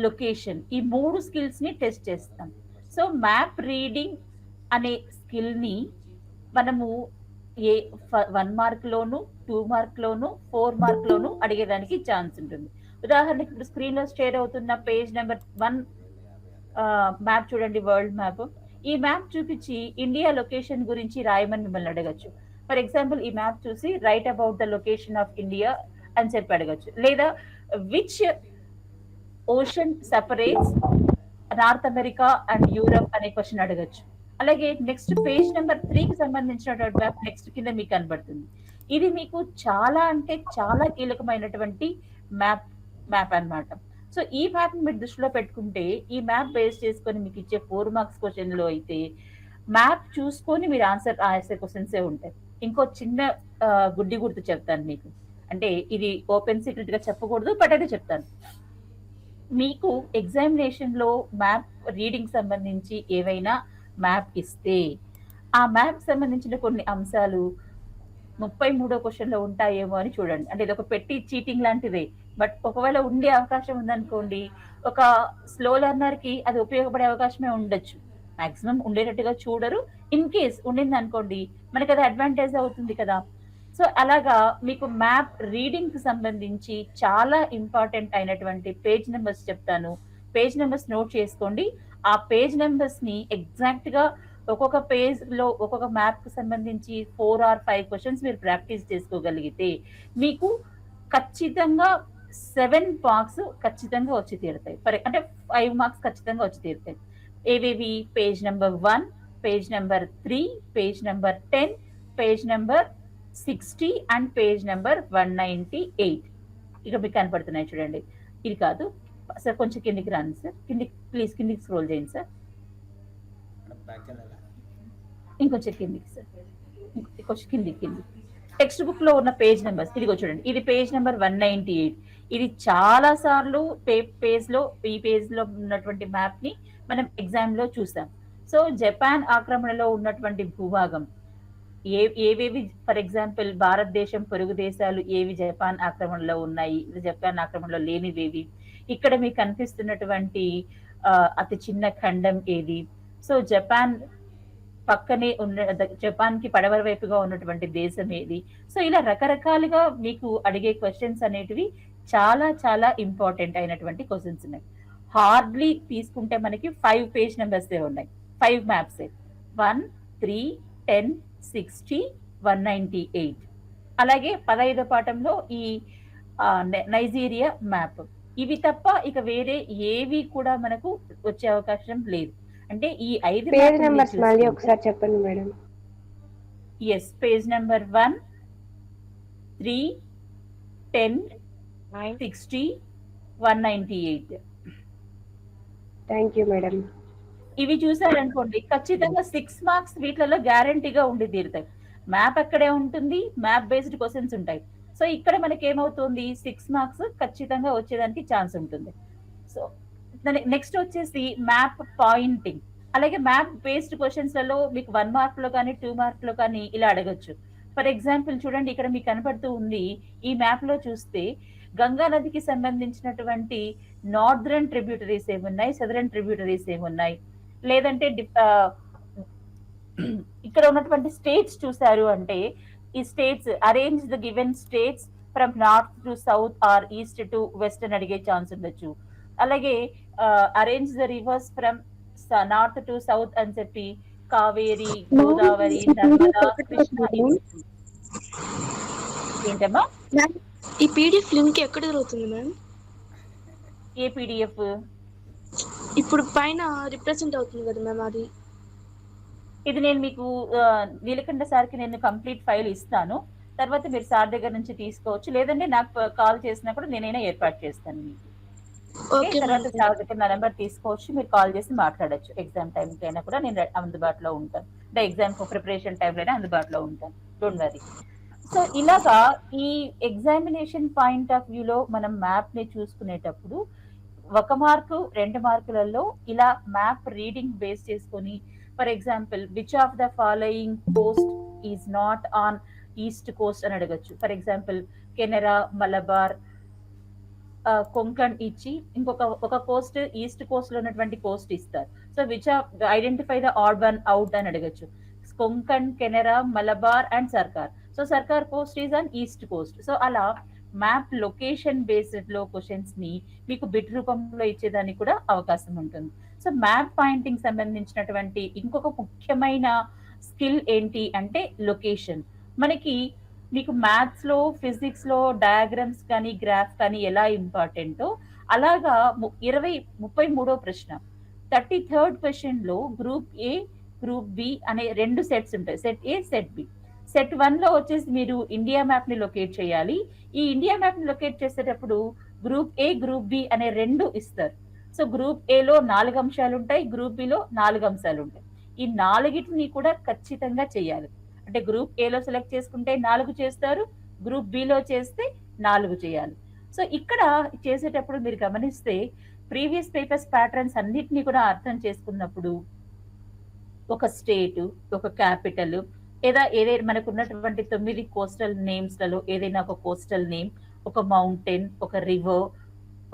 location, ఈ 3 స్కిల్స్ ని టెస్ట్ చేస్తాం. సో మ్యాప్ రీడింగ్ అనే స్కిల్ ని మనము 1 మార్క్ లోను, 2 మార్క్ లోను, 4 మార్క్ లోను అడిగేదానికి ఛాన్స్ ఉంటుంది. ఉదాహరణకి ఇప్పుడు స్క్రీన్ లో షేర్ అవుతున్న పేజ్ నెంబర్ 1 మ్యాప్ చూడండి, వరల్డ్ మ్యాప్. ఈ మ్యాప్ చూపించి ఇండియా లొకేషన్ గురించి రాయమని మిమ్మల్ని అడగచ్చు. ఫర్ ఎగ్జాంపుల్ ఈ మ్యాప్ చూసి write about the location of India అని చెప్పి అడగచ్చు. లేదా which ocean separates north America and Europe అనే క్వశ్చన్ అడగచ్చు. అలాగే నెక్స్ట్ పేజ్ నెంబర్ 3 కి సంబంధించినటువంటి మ్యాప్ నెక్స్ట్ కింద మీకు కనబడుతుంది. ఇది మీకు చాలా అంటే చాలా కీలకమైనటువంటి మ్యాప్ అన్నమాట. సో ఈ మ్యాప్ మీరు దృష్టిలో పెట్టుకుంటే ఈ మ్యాప్ బేస్ చేసుకొని మీకు ఇచ్చే 4 మార్క్స్ క్వశ్చన్ లో అయితే మ్యాప్ చూసుకొని మీరు ఆన్సర్ రాసే క్వశ్చన్సే ఉంటాయి. ఇంకో చిన్న గుడ్డి గుర్తు చెప్తాను మీకు, అంటే ఇది ఓపెన్ సీక్రెట్ గా చెప్పకూడదు, బట్ అయితే చెప్తాను. మీకు ఎగ్జామినేషన్ లో మ్యాప్ రీడింగ్ సంబంధించి ఏవైనా మ్యాప్ ఇస్తే ఆ మ్యాప్ సంబంధించిన కొన్ని అంశాలు 33వ క్వశ్చన్ లో ఉంటాయేమో అని చూడండి. అంటే ఇది ఒక పెట్టి చీటింగ్ లాంటిదే, బట్ ఒకవేళ ఉండే అవకాశం ఉందనుకోండి, ఒక స్లో లెర్నర్ కి అది ఉపయోగపడే అవకాశమే ఉండొచ్చు. మాక్సిమం ఉండేటట్టుగా చూడరు. ఇన్ కేస్ ఉండింది అనుకోండి, మనకి అది అడ్వాంటేజ్ అవుతుంది కదా. సో అలాగా మీకు మ్యాప్ రీడింగ్ కి సంబంధించి చాలా ఇంపార్టెంట్ అయినటువంటి పేజ్ నెంబర్స్ చెప్తాను. పేజ్ నెంబర్స్ నోట్ చేసుకోండి. ఆ పేజ్ నెంబర్స్ ని ఎగ్జాక్ట్ గా ఒక్కొక్క పేజ్ లో ఒక్కొక్క మ్యాప్ కి సంబంధించి 4 or 5 క్వశ్చన్స్ మీరు ప్రాక్టీస్ చేసుకోగలిగితే మీకు ఖచ్చితంగా 7 మార్క్స్ ఖచ్చితంగా వచ్చి తీరుతాయి. అంటే 5 మార్క్స్ ఖచ్చితంగా వచ్చి తీరుతాయి. ఏవేవి? Page number 1, page number 3, page number 10, page number 60 and page number 198. ఇక మీకు కనపడుతున్నాయి చూడండి. ఇది కాదు సార్, కొంచెం కిందికి రాండి సార్, కిందికి ప్లీజ్, కిందికి స్క్రోల్ చేయండి సార్, ఇంకొంచెం కిందికి సార్, కొంచెం కిందికి. టెక్స్ట్ బుక్ లో ఉన్న పేజ్ నెంబర్స్ ఇదిగో చూడండి, ఇది పేజ్ నెంబర్ 198. ఇది చాలా సార్లు పేజ్ లో ఈ పేజ్ లో ఉన్నటువంటి మ్యాప్ ని మనం ఎగ్జామ్ లో చూసాం. సో జపాన్ ఆక్రమణలో ఉన్నటువంటి భూభాగం ఏవేవి, ఫర్ ఎగ్జాంపుల్ భారతదేశం పొరుగు దేశాలు ఏవి జపాన్ ఆక్రమణలో ఉన్నాయి, జపాన్ ఆక్రమణలో లేనివేవి, ఇక్కడ మీకు కనిపిస్తున్నటువంటి అతి చిన్న ఖండం ఏది, సో జపాన్ పక్కనే ఉన్న జపాన్ కి పడమర వైపుగా ఉన్నటువంటి దేశం ఏది. సో ఇలా రకరకాలుగా మీకు అడిగే క్వశ్చన్స్ అనేటివి చాలా చాలా ఇంపార్టెంట్ అయినటువంటి క్వశ్చన్స్ ఉన్నాయి. హార్డ్లీ తీసుకుంటే మనకి 5 పేజ్ నెంబర్స్ ఉన్నాయి, 5 మ్యాప్స్, 1, 3, 10, 60, 198. అలాగే 15వ పాఠంలో ఈ నైజీరియా మ్యాప్, ఇవి తప్ప ఇక వేరే ఏవి కూడా మనకు వచ్చే అవకాశం లేదు. అంటే ఈ 5 పేజ్ మ్యాప్‌లు మీరు నెంబర్స్ మళ్ళీ చూసుకుంటే ఒకసారి చెప్పండి madam. Yes. Page number 1, 3, 10, 60, 198. Thank you madam. ఇవి చూసారనుకోండి ఖచ్చితంగా 6 మార్క్స్ వీటిలలో గ్యారంటీగా ఉండి తీరుతాయి. మ్యాప్ అక్కడే ఉంటుంది, మ్యాప్ బేస్డ్ క్వశ్చన్స్ ఉంటాయి. సో ఇక్కడ మనకి ఏమవుతుంది 6 మార్క్స్ ఖచ్చితంగా వచ్చేదానికి ఛాన్స్ ఉంటుంది. సో నెక్స్ట్ వచ్చేసి మ్యాప్ పాయింటింగ్. అలాగే మ్యాప్ బేస్డ్ క్వశ్చన్స్ లలో మీకు 1 మార్క్ లో కానీ 2 మార్క్ లో కానీ ఇలా అడగొచ్చు. ఫర్ ఎగ్జాంపుల్ చూడండి, ఇక్కడ మీకు కనపడుతూ ఉంది ఈ మ్యాప్ లో చూస్తే గంగా నదికి సంబంధించినటువంటి నార్దరన్ ట్రిబ్యూటరీస్ ఏమున్నాయి, సదరన్ ట్రిబ్యూటరీస్ ఏమున్నాయి, లేదంటే ఇక్కడ ఉన్నటువంటి స్టేట్స్ చూసారు అంటే ఈ states arrange the given states from north to south or east to west అని అడిగే ఛాన్స్ ఉండొచ్చు. అలాగే arrange the rivers from north to south అని చెప్పి కావేరి, గోదావరి, నర్మదా, కృష్ణ. ఏంటమ్మా ఈ పీడిఎఫ్ లింక్ ఎక్కడ దొరుకుతుంది మేడం? ఏ పీడిఎఫ్? ఇప్పుడు పైన రిప్రజెంట్ అవుతుంది కదా మ్యామ్, అది ఇది నేను మీకు నీలకంఠ సార్కి నేను కంప్లీట్ ఫైల్ ఇస్తాను. తర్వాత మీరు సార్ దగ్గర నుంచి తీసుకోవచ్చు, లేదంటే నాకు కాల్ చేసినప్పుడు నేనైనా ఏర్పాటు చేస్తాను మీకు. తర్వాత సార్ దగ్గర నా నెంబర్ తీసుకోవచ్చు, మీరు కాల్ చేసి మాట్లాడచ్చు. ఎగ్జామ్ టైంకి అయినా కూడా నేను అందుబాటులో ఉంటాను, అంటే ఎగ్జామ్ ప్రిపరేషన్ టైంలో అయినా అందుబాటులో ఉంటాను. Don't worry. సో ఇలాగా ఈ ఎగ్జామినేషన్ పాయింట్ ఆఫ్ వ్యూలో మనం మ్యాప్ ని చూసుకునేటప్పుడు 1 మార్కు 2 మార్కులలో ఇలా మ్యాప్ రీడింగ్ బేస్ చేసుకొని, for example which of the following Coast is not on east Coast అని అడగచ్చు. ఫర్ ఎగ్జాంపుల్ కెనరా, మలబార్, కొంకణ్ ఇచ్చి ఒక కోస్ట్ ఈస్ట్ కోస్ట్ లో ఉన్నటువంటి కోస్ట్ ఇస్తారు. So which of identify the odd one out అని అడగచ్చు. కొంకణ్, కెనరా, మలబార్ అండ్ సర్కార్. సో సర్కార్ Coast is on east Coast. So అలా మ్యాప్ లొకేషన్ బేస్డ్ లో క్వశ్చన్స్ ని మీకు బిట్ రూపంలో ఇచ్చేదానికి కూడా అవకాశం ఉంటుంది. సో మ్యాప్ పాయింటింగ్ సంబంధించినటువంటి ఇంకొక ముఖ్యమైన స్కిల్ ఏంటి అంటే లొకేషన్. మనకి మీకు మ్యాథ్స్ లో, ఫిజిక్స్ లో డయాగ్రామ్స్ కానీ గ్రాఫ్ కానీ ఎలా ఇంపార్టెంటో అలాగా 33వ ప్రశ్న 33rd క్వశ్చన్ లో గ్రూప్ ఏ, గ్రూప్ బి అనే 2 సెట్స్ ఉంటాయి. సెట్ ఏ, సెట్ బి. సెట్ 1 లో వచ్చేసి మీరు ఇండియా మ్యాప్ ని లొకేట్ చేయాలి. ఈ ఇండియా మ్యాప్ ని లొకేట్ చేసేటప్పుడు గ్రూప్ ఏ, గ్రూప్ బి అనే 2 ఇస్తారు. సో గ్రూప్ ఏ లో 4 అంశాలు ఉంటాయి, గ్రూప్ బి లో 4 అంశాలు ఉంటాయి. ఈ 4టిని కూడా ఖచ్చితంగా చేయాలి. అంటే గ్రూప్ ఏ లో సెలెక్ట్ చేసుకుంటే 4 చేస్తారు, గ్రూప్ బి లో చేస్తే 4 చేయాలి. సో ఇక్కడ చేసేటప్పుడు మీరు గమనిస్తే ప్రీవియస్ పేపర్స్ ప్యాటర్న్స్ అన్నిటినీ కూడా అర్థం చేసుకున్నప్పుడు ఒక స్టేట్, ఒక క్యాపిటల్, ఏదైనా మనకు ఉన్నటువంటి 9 కోస్టల్ నేమ్స్ లలో ఏదైనా ఒక కోస్టల్ నేమ్, ఒక మౌంటైన్, ఒక రివర్,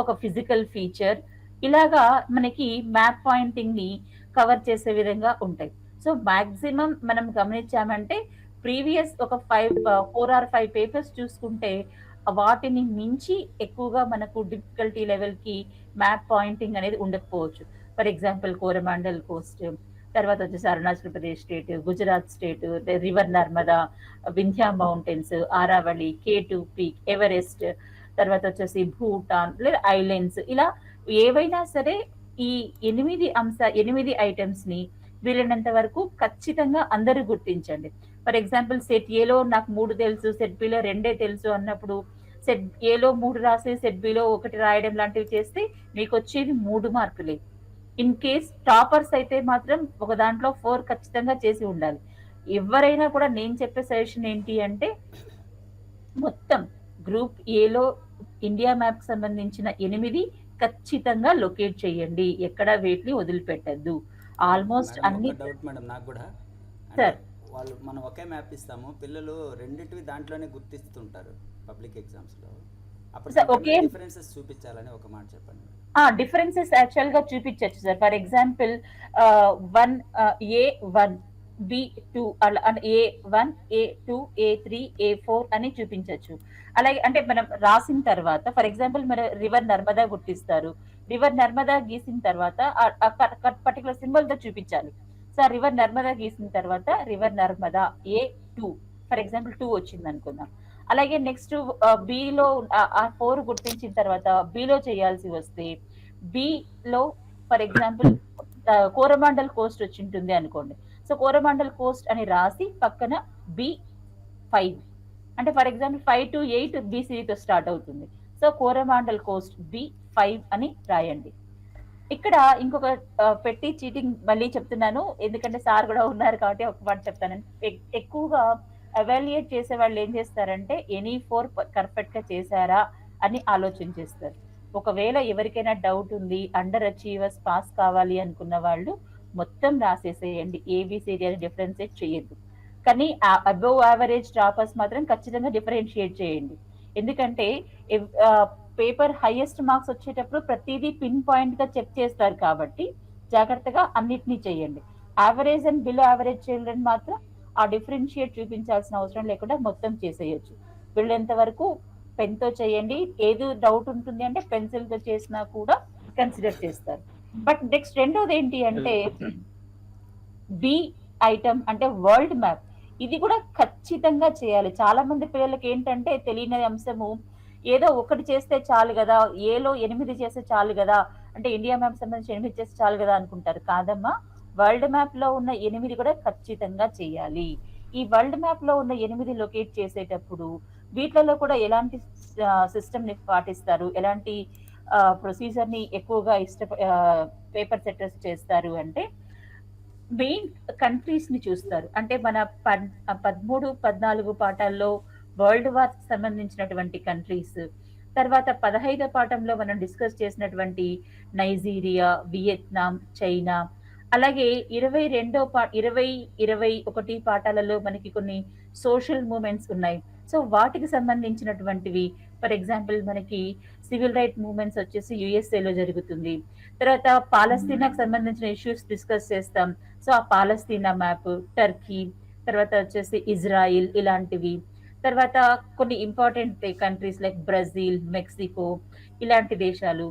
ఒక ఫిజికల్ ఫీచర్, ఇలాగా మనకి మ్యాప్ పాయింటింగ్ ని కవర్ చేసే విధంగా ఉంటాయి. సో మాక్సిమం మనం గమనించామంటే ప్రీవియస్ ఒక 4 or 5 పేపర్స్ చూసుకుంటే వాటిని మించి ఎక్కువగా మనకు డిఫికల్టీ లెవెల్ కి మ్యాప్ పాయింటింగ్ అనేది ఉండకపోవచ్చు. ఫర్ ఎగ్జాంపుల్ కోరమాండల్ కోస్ట్, తర్వాత వచ్చేసి Arunachal Pradesh state, Gujarat state, river Narmada, Vindhya mountains, Aravalli, K2 peak, Everest, తర్వాత వచ్చేసి భూటాన్ లేదా ఐలాండ్స్, ఇలా ఏవైనా సరే ఈ 8 ఐటమ్స్ ని వీలైనంత వరకు ఖచ్చితంగా అందరూ గుర్తించండి. ఫర్ ఎగ్జాంపుల్ సెట్ ఏలో నాకు 3 తెలుసు, సెట్ బిలో 2 తెలుసు అన్నప్పుడు సెట్ ఏలో 3 రాసి సెట్ బిలో 1 రాయడం లాంటివి చేస్తే మీకు వచ్చేది 3 మార్కులే. ఇన్ కేస్ టాపర్స్ అయితే మాత్రం ఒక దాంట్లో 4 ఖచ్చితంగా చేసి ఉండాలి. ఎవరైనా కూడా నేను చెప్పే సజెషన్ ఏంటి అంటే మొత్తం గ్రూప్ ఏలో ఇండియా మ్యాప్ సంబంధించిన 8 ఖచ్చితంగా లొకేట్ చేయండి, ఎక్కడ వీటిని వదిలిపెట్టద్దు. ఆల్మోస్ట్ అన్ని డౌట్ మేడం నాకు కూడా. సార్ వాళ్ళు మనం ఒకే మ్యాప్ ఇస్తాము, పిల్లలు రెండింటివి దాంట్లోనే గుర్తిస్తుంటారు పబ్లిక్ ఎగ్జామ్స్ లో. అప్పుడు ఓకే డిఫరెన్సెస్ చూపించాలని ఒక మాట చెప్పండి. డిఫరెన్సెస్ యాక్చువల్ గా చూపించచ్చు sir. For example 1 A1 B2 అలా A1 A2 A3 A4 అని చూపించవచ్చు. అలాగే అంటే మనం రాసిన తర్వాత ఫర్ ఎగ్జాంపుల్ మన రివర్ నర్మదా గుర్తిస్తారు, రివర్ నర్మదా గీసిన తర్వాత పర్టికులర్ సింబల్ తో చూపించాలి. సో రివర్ నర్మదా గీసిన తర్వాత river Narmada A2 for example 2 వచ్చింది అనుకుందాం. అలాగే నెక్స్ట్ బిలో ఆ 4 గుర్తించిన తర్వాత బిలో చేయాల్సి వస్తే below for example Coromandel Coast వచ్చి ఉంటుంది అనుకోండి. సో కోరమాండల్ కోస్ట్ అని రాసి పక్కన B5 అంటే ఫర్ ఎగ్జాంపుల్ 5 to 8 BCతో స్టార్ట్ అవుతుంది. సో కోరమాండల్ కోస్ట్ B5 అని రాయండి. ఇక్కడ ఇంకొక పెట్టి చీటింగ్ మళ్ళీ చెప్తున్నాను, ఎందుకంటే సార్ కూడా ఉన్నారు కాబట్టి ఒక మాట చెప్తాను. ఎక్కువగా ఎవాల్యుయేట్ చేసే వాళ్ళు ఏం చేస్తారంటే ఎనీ 4 పర్ఫెక్ట్ గా చేశారా అని ఆలోచన చేస్తారు. ఒకవేళ ఎవరికైనా డౌట్ ఉంది, అండర్ అచీవర్స్ పాస్ కావాలి అనుకున్న వాళ్ళు మొత్తం రాసేసేయండి, ఏబిసిడి అని డిఫరెన్షియేట్ చేయొద్దు. కానీ అబోవ్ యావరేజ్ టాపర్స్ మాత్రం ఖచ్చితంగా డిఫరెన్షియేట్ చేయండి. ఎందుకంటే పేపర్ హైయెస్ట్ మార్క్స్ వచ్చేటప్పుడు ప్రతిదీ పిన్ పాయింట్ గా చెక్ చేస్తారు కాబట్టి జాగ్రత్తగా అన్నిటినీ చేయండి. Average and below average children మాత్రం ఆ డిఫరెన్షియేట్ చూపించాల్సిన అవసరం లేకుండా మొత్తం చేసేయచ్చు. వీళ్ళంత వరకు పెన్ తో చేయండి. ఏది డౌట్ ఉంటుంది అంటే పెన్సిల్ తో చేసినా కూడా కన్సిడర్ చేస్తారు. బట్ నెక్స్ట్ రెండోది ఏంటి అంటే బి ఐటమ్ అంటే వరల్డ్ మ్యాప్. ఇది కూడా ఖచ్చితంగా చేయాలి. చాలా మంది పిల్లలకి ఏంటంటే తెలియని అంశము, ఏదో ఒకటి చేస్తే చాలు కదా, ఏలో 8 చేస్తే చాలు కదా, అంటే ఇండియా మ్యాప్ సంబంధించి 8 చేస్తే చాలు కదా అనుకుంటారు. కాదమ్మా, వరల్డ్ మ్యాప్ లో ఉన్న 8 కూడా ఖచ్చితంగా చేయాలి. ఈ వరల్డ్ మ్యాప్ లో ఉన్న 8 లొకేట్ చేసేటప్పుడు వీటిలలో కూడా ఎలాంటి సిస్టమ్ ని పాటిస్తారు, ఎలాంటి ప్రొసీజర్ ని ఎక్కువగా పేపర్ సెట్టర్స్ చేస్తారు అంటే మెయిన్ కంట్రీస్ ని చూస్తారు. అంటే మన 13, 14 పాఠాల్లో వరల్డ్ వార్ సంబంధించినటువంటి కంట్రీస్, తర్వాత 15వ పాఠంలో మనం డిస్కస్ చేసినటువంటి నైజీరియా, వియత్నాం, చైనా, అలాగే 21 పాఠాలలో మనకి కొన్ని సోషల్ మూమెంట్స్ ఉన్నాయి. సో వాటికి సంబంధించినటువంటివి, ఫర్ ఎగ్జాంపుల్ మనకి సివిల్ రైట్ మూవ్మెంట్స్ వచ్చేసి యుఎస్ఏలో జరుగుతుంది. తర్వాత పాలస్తీనాకు సంబంధించిన ఇష్యూస్ డిస్కస్ చేస్తాం. సో ఆ పాలస్తీనా మ్యాప్, టర్కీ, తర్వాత వచ్చేసి ఇజ్రాయిల్, ఇలాంటివి. తర్వాత కొన్ని important countries like Brazil, Mexico, ఇలాంటి దేశాలు,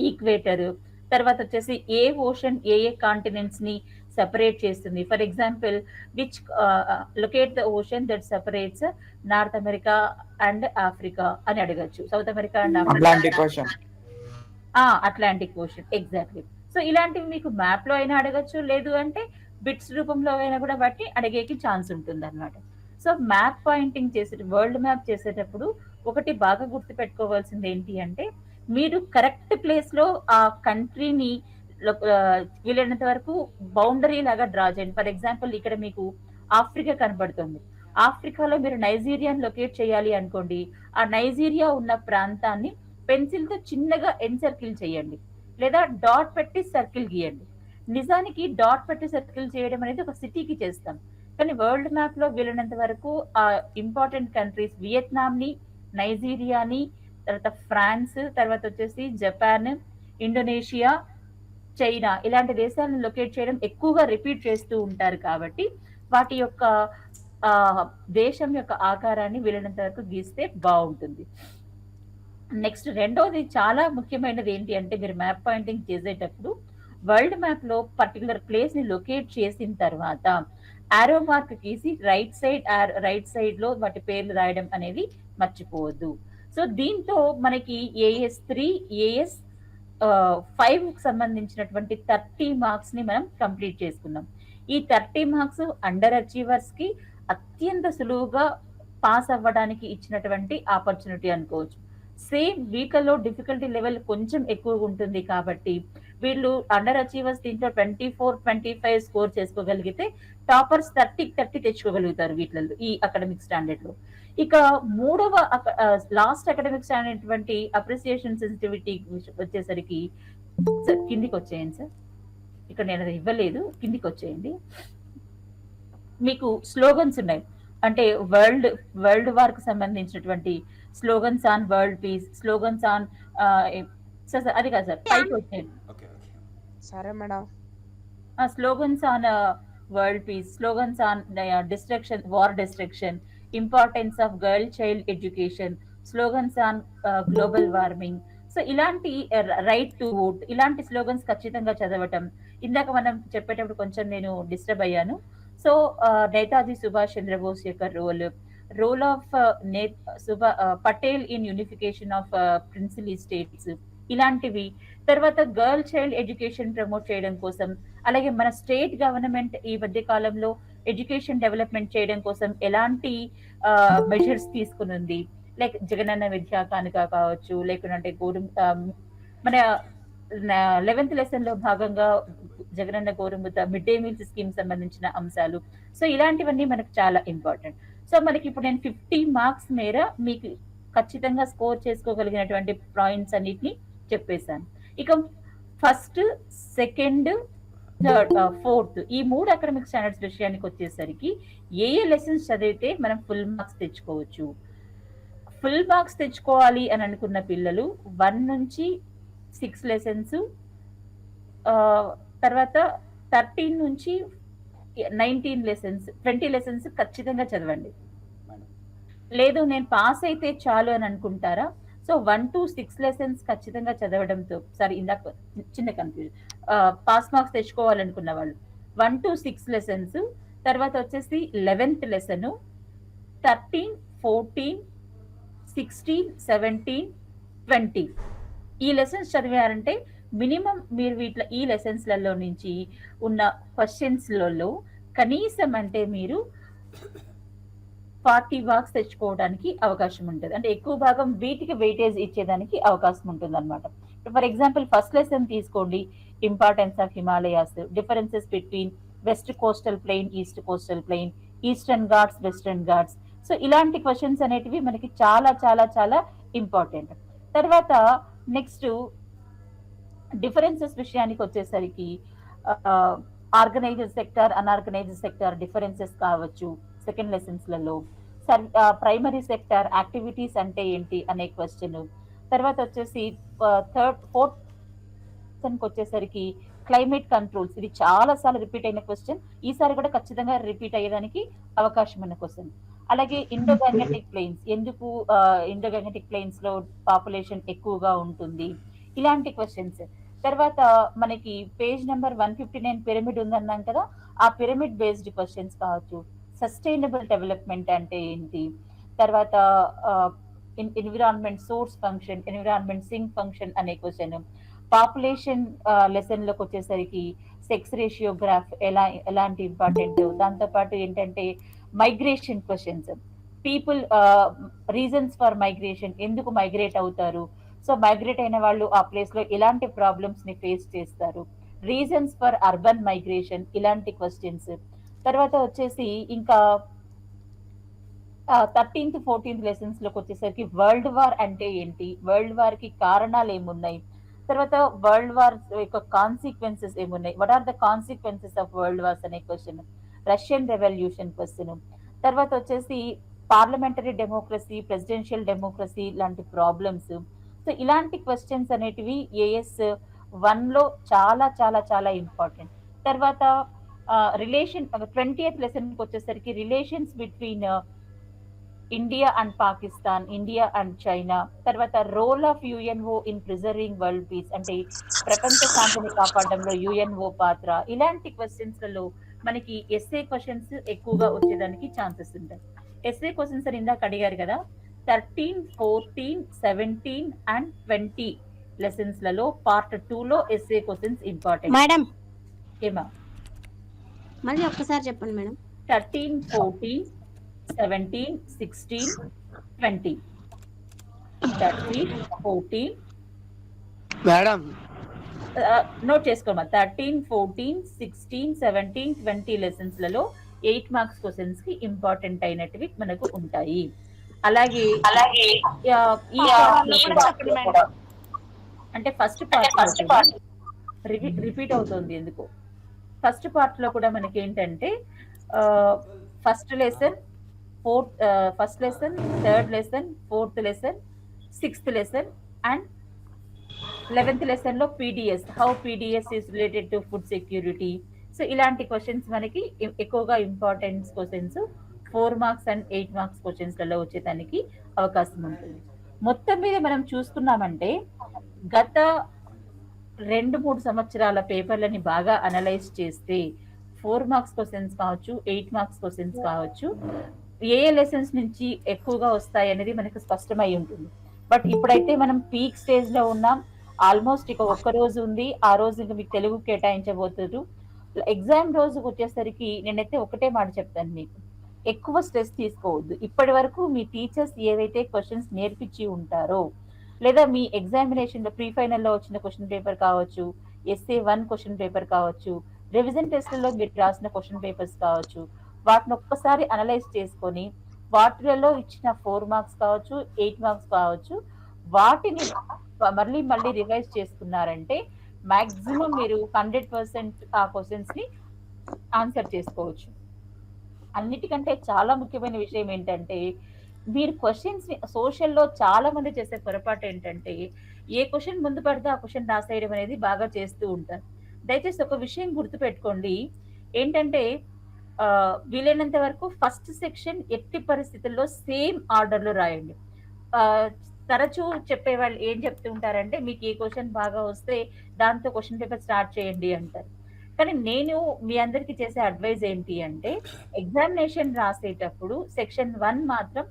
ఈక్వేటర్, తర్వాత వచ్చేసి ఏ ఓషన్ ఏ కాంటినెంట్స్ ని సెపరేట్ చేస్తుంది. For example which locate the ocean that separates north America and Africa అని అడగచ్చు. South America and Atlantic ocean. Atlantic ocean, exactly. So ఇలాంటివి మీకు మ్యాప్ లో అయినా అడగచ్చు, లేదు అంటే బిట్స్ రూపంలో అయినా కూడా బట్టి అడిగేకి ఛాన్స్ ఉంటుంది అనమాట. So map pointing world map చేసేటప్పుడు ఒకటి బాగా గుర్తు పెట్టుకోవాల్సింది ఏంటి అంటే మీరు కరెక్ట్ ప్లేస్ లో ఆ కంట్రీని వీలైనంత వరకు బౌండరీ లాగా డ్రా చేయండి. ఫర్ ఎగ్జాంపుల్ ఇక్కడ మీకు ఆఫ్రికా కనబడుతుంది. ఆఫ్రికాలో మీరు నైజీరియాని లొకేట్ చేయాలి అనుకోండి, ఆ నైజీరియా ఉన్న ప్రాంతాన్ని పెన్సిల్ తో చిన్నగా ఎన్సర్కిల్ చేయండి, లేదా డాట్ పెట్టి సర్కిల్ గీయండి. నిజానికి డాట్ పెట్టి సర్కిల్ చేయడం అనేది ఒక సిటీకి చేస్తాం, కానీ వరల్డ్ మ్యాప్ లో వీలైనంత వరకు ఆ ఇంపార్టెంట్ కంట్రీస్ వియత్నాం ని, నైజీరియాని, తర్వాత ఫ్రాన్స్, తర్వాత వచ్చేసి జపాన్, ఇండోనేషియా, చైనా, ఇలాంటి దేశాలను లొకేట్ చేయడం ఎక్కువగా రిపీట్ చేస్తూ ఉంటారు కాబట్టి వాటి యొక్క దేశం యొక్క ఆకారాన్ని వీలైనంత వరకు గీస్తే బాగుంటుంది. నెక్స్ట్ రెండోది చాలా ముఖ్యమైనది ఏంటి అంటే మీరు మ్యాప్ పాయింటింగ్ చేసేటప్పుడు వరల్డ్ మ్యాప్ లో పర్టికులర్ ప్లేస్ ని లొకేట్ చేసిన తర్వాత ఆరో మార్క్ గీసి రైట్ సైడ్ లో వాటి పేర్లు రాయడం అనేది మర్చిపోవద్దు. సో దీంతో మనకి AS3, AS5 సంబంధించినటువంటి 30 మార్క్స్ ని మనం కంప్లీట్ చేసుకున్నాం. ఈ 30 మార్క్స్ అండర్ అచీవర్స్ కి అత్యంత సులువుగా పాస్ అవ్వడానికి ఇచ్చినటువంటి ఆపర్చునిటీ అనుకోవచ్చు. సేమ్ వీకల్లో డిఫికల్టీ లెవెల్ కొంచెం ఎక్కువగా ఉంటుంది కాబట్టి వీళ్ళు అండర్ అచీవర్స్ దీంట్లో 24, 25 స్కోర్ చేసుకోగలిగితే టాపర్స్ 30 తెచ్చుకోగలుగుతారు వీటిల్లో ఈ అకాడమిక్ స్టాండర్డ్ లో. ఇక మూడవ last academic standard appreciation sensitivity వచ్చేసరికి కిందికి వచ్చేయండి సార్, ఇక్కడ నేను అది ఇవ్వలేదు, కిందికి వచ్చేయండి. మీకు స్లోగన్స్ ఉన్నాయి, అంటే వరల్డ్ వార్ కు సంబంధించినటువంటి slogans on world peace, slogans on sir అది కాదు సార్, పైకి వచ్చేయండి. సరే madam. Slogans on world peace, slogans on destruction, war destruction, importance of girl child education, slogans on global warming. So ఇలాంటి రైట్ టు ఓట్, ఇలాంటి slogans ఖచ్చితంగా చదవటం. ఇందాక మనం చెప్పేటప్పుడు కొంచెం నేను డిస్టర్బ్ అయ్యాను. సో నేతాజీ సుభాష్ చంద్రబోస్ యొక్క role, role of Patel in unification of princely states ఇలాంటివి. తర్వాత గర్ల్ చైల్డ్ ఎడ్యుకేషన్ ప్రమోట్ చేయడం కోసం, అలాగే మన స్టేట్ గవర్నమెంట్ ఈ మధ్య కాలంలో ఎడ్యుకేషన్ డెవలప్మెంట్ చేయడం కోసం ఎలాంటి మెజర్స్ తీసుకునుంది, లైక్ జగనన్న విద్యా కానుక కావచ్చు, లేకుంటే మన 11th లెసన్ లో భాగంగా జగనన్న గోరుముద్ద, మిడ్ డే మీల్స్ స్కీమ్ సంబంధించిన అంశాలు. సో ఇలాంటివన్నీ మనకు చాలా ఇంపార్టెంట్. సో మనకి ఇప్పుడు నేను 50 మార్క్స్ మేర మీకు ఖచ్చితంగా స్కోర్ చేసుకోగలిగినటువంటి పాయింట్స్ అన్నిటిని చెప్పేశాను. ఇక ఫస్ట్, సెకండ్, థర్డ్, ఫోర్త్ ఈ 3 అకాడమిక్ స్టాండర్డ్స్ విషయానికి వచ్చేసరికి ఏ లెసన్స్ చదివితే మనం ఫుల్ మార్క్స్ తెచ్చుకోవచ్చు. ఫుల్ మార్క్స్ తెచ్చుకోవాలి అని అనుకున్న పిల్లలు 1 నుంచి 6 లెసన్స్, తర్వాత 13 నుంచి 19 లెసన్స్, 20 లెసన్స్ ఖచ్చితంగా చదవండి. లేదు నేను పాస్ అయితే చాలు అని అనుకుంటారా, సో 1 to 6 లెసన్స్ ఖచ్చితంగా చదవడంతో, సారీ ఇందాక చిన్న కన్ఫ్యూజన్, పాస్ మార్క్స్ తెచ్చుకోవాలనుకున్న వాళ్ళు 1 to 6 లెసన్స్, తర్వాత వచ్చేసి 11th లెసన్, 13, 14, 16, 17, 20 ఈ లెసన్స్ చదివారంటే మినిమం మీరు ఈ లెసన్స్లలో నుంచి ఉన్న క్వశ్చన్స్లలో కనీసం అంటే మీరు 40 మార్క్స్ తెచ్చుకోవడానికి అవకాశం ఉంటుంది. అంటే ఎక్కువ భాగం వీటికి వెయిటేజ్ ఇచ్చేదానికి అవకాశం ఉంటుంది అనమాట. ఫర్ ఎగ్జాంపుల్ ఫస్ట్ లెసన్ తీసుకోండి, importance of Himalayas, differences between west coastal plain, east coastal plain, eastern Ghats, western Ghats. So ఇలాంటి క్వశ్చన్స్ అనేటివి మనకి చాలా చాలా చాలా ఇంపార్టెంట్. తర్వాత నెక్స్ట్ డిఫరెన్సెస్ విషయానికి వచ్చేసరికి organised sector, unorganised sector differences కావచ్చు సెకండ్ లెసన్స్లలో. ప్రైమరీ సెక్టార్ యాక్టివిటీస్ అంటే ఏంటి అనే క్వశ్చన్. తర్వాత వచ్చేసి ఫోర్త్ వచ్చేసరికి క్లైమేట్ కంట్రోల్స్, ఇది చాలా సార్లు రిపీట్ అయిన క్వశ్చన్, ఈసారి కూడా ఖచ్చితంగా రిపీట్ అయ్యేదానికి అవకాశం ఉన్న క్వశ్చన్. అలాగే ఇండోగంగటిక్ ప్లెయిన్స్, ఎందుకు ఇండోగంగటిక్ ప్లెయిన్స్ లో పాపులేషన్ ఎక్కువగా ఉంటుంది, ఇలాంటి క్వశ్చన్స్. తర్వాత మనకి పేజ్ నెంబర్ 159 పిరమిడ్ ఉందన్నాం కదా, ఆ పిరమిడ్ బేస్డ్ క్వశ్చన్స్ కావచ్చు. సస్టైనబుల్ డెవలప్మెంట్ అంటే ఏంటి, తర్వాత environment source function, environment sinc function అనే క్వశ్చన్. పాపులేషన్ లెసన్ లోకి వచ్చేసరికి సెక్స్ రేషియో గ్రాఫ్ ఎలాంటి ఇంపార్టెంట్. దాంతో పాటు ఏంటంటే migration questions, people reasons for migration, ఎందుకు మైగ్రేట్ అవుతారు, సో మైగ్రేట్ అయిన వాళ్ళు ఆ ప్లేస్ లో ఎలాంటి ప్రాబ్లమ్స్ ని ఫేస్ చేస్తారు, రీజన్స్ ఫర్ అర్బన్ మైగ్రేషన్, ఇలాంటి క్వశ్చన్స్. తర్వాత వచ్చేసి ఇంకా 13th, 14th లెసన్స్ లోకి వచ్చేసరికి వరల్డ్ వార్ అంటే ఏంటి, వరల్డ్ వార్ కి కారణాలు ఏమున్నాయి, తర్వాత వరల్డ్ వార్ యొక్క కాన్సిక్వెన్సెస్ ఏమున్నాయి, what are the consequences of world wars అనే క్వశ్చన్. Russian revolution question. తర్వాత వచ్చేసి పార్లమెంటరీ డెమోక్రసీ, ప్రెసిడెన్షియల్ డెమోక్రసీ లాంటి ప్రాబ్లమ్స్. సో ఇలాంటి క్వశ్చన్స్ అనేటివి ఏఎస్ 1 లో చాలా చాలా చాలా ఇంపార్టెంట్. తర్వాత రిలేషన్ 20th లెసన్ కి వచ్చేసరికి relations between India and Pakistan, India and China. తర్వాత role of UNO in preserving world peace, అంటే ప్రపంచ శాంతిని కాపాడడంలో యుఎన్ఓ పాత్ర. ఇలాంటి క్వశ్చన్స్ లలో మనకి ఎస్ఏ క్వశ్చన్స్ ఎక్కువగా వచ్చేదానికి ఛాన్సెస్ ఉంటాయి. ఎస్ఏ క్వశ్చన్స్ అని ఇందాక అడిగారు కదా, 13, 14, 17 and 20 లెసన్స్ లలో పార్ట్ 2 లో ఎస్ఏ క్వశ్చన్స్ ఇంపార్టెంట్. మేడం ఏమా మళ్ళీ ఒక్కసారి చెప్పండి మేడం. 13, 14, 17, 16, 20. 13, 14 మేడం నోట్ చేసుకోమా. 13, 14, 16, 17, 20 లెసన్స్ లలో 8 మార్క్స్ క్వశ్చన్స్ కి ఇంపార్టెంట్ అయినటివి మనకు ఉంటాయి. అలాగే ఈ అంటే ఫస్ట్ పార్ట్ రిపీట్ అవుతుంది ఎందుకు, ఫస్ట్ పార్ట్ లో కూడా మనకి ఏంటంటే first lesson, first lesson, third lesson, fourth lesson, 6th lesson and 11th lesson లో PDS, how PDS is related to food security. So ఇలాంటి క్వశ్చన్స్ మనకి ఎక్కువగా importance questions 4 marks and 8 marks questions లలో వచ్చేదానికి అవకాశం ఉంటుంది. మొత్తం మీద మనం చూసుకున్నామంటే గత 2-3 సంవత్సరాల పేపర్లని బాగా అనలైజ్ చేస్తే 4 మార్క్స్ క్వశ్చన్స్ కావచ్చు, 8 మార్క్స్ క్వశ్చన్స్ కావచ్చు, ఏ లెసన్స్ నుంచి ఎక్కువగా వస్తాయి అనేది మనకు స్పష్టమై ఉంటుంది. బట్ ఇప్పుడైతే మనం పీక్ స్టేజ్ లో ఉన్నాం. ఆల్మోస్ట్ ఇక ఒక్క రోజు ఉంది. ఆ రోజు ఇంకా మీకు తెలుగు కేటాయించబోతున్నారు. ఎగ్జామ్ రోజుకి వచ్చేసరికి నేనైతే ఒకటే మాట చెప్తాను మీకు, ఎక్కువ స్ట్రెస్ తీసుకోవద్దు. ఇప్పటి వరకు మీ టీచర్స్ ఏవైతే క్వశ్చన్స్ నేర్పించి ఉంటారో, లేదా మీ ఎగ్జామినేషన్ లో ప్రీ ఫైనల్ లో వచ్చిన క్వశ్చన్ పేపర్ కావచ్చు, SA1 క్వశ్చన్ పేపర్ కావచ్చు, రివిజన్ టెస్ట్లలో మీరు రాసిన క్వశ్చన్ పేపర్స్ కావచ్చు, వాటిని ఒక్కసారి అనలైజ్ చేసుకొని వాటిలలో ఇచ్చిన 4 మార్క్స్ కావచ్చు, 8 మార్క్స్ కావచ్చు, వాటిని మళ్ళీ మళ్ళీ రివైజ్ చేసుకున్నారంటే మాక్సిమం మీరు 100% ఆ క్వశ్చన్స్ ని ఆన్సర్ చేసుకోవచ్చు. అన్నిటికంటే చాలా ముఖ్యమైన విషయం ఏంటంటే, మీరు క్వశ్చన్స్ ని సోషల్లో చాలా మంది చేసే పొరపాటు ఏంటంటే, ఏ క్వశ్చన్ ముందు పడితే ఆ క్వశ్చన్ రాసేయడం అనేది బాగా చేస్తూ ఉంటారు. దయచేసి ఒక విషయం గుర్తుపెట్టుకోండి, ఏంటంటే వీలైనంత వరకు ఫస్ట్ సెక్షన్ ఎట్టి పరిస్థితుల్లో సేమ్ ఆర్డర్ లో రాయండి. తరచూ చెప్పేవాళ్ళు ఏం చెప్తూ ఉంటారంటే, మీకు ఏ క్వశ్చన్ బాగా వస్తే దాంతో క్వశ్చన్ పేపర్ స్టార్ట్ చేయండి అంటారు. కానీ నేను మీ అందరికి చేసే అడ్వైజ్ ఏంటి అంటే, ఎగ్జామినేషన్ రాసేటప్పుడు సెక్షన్ 1 మాత్రం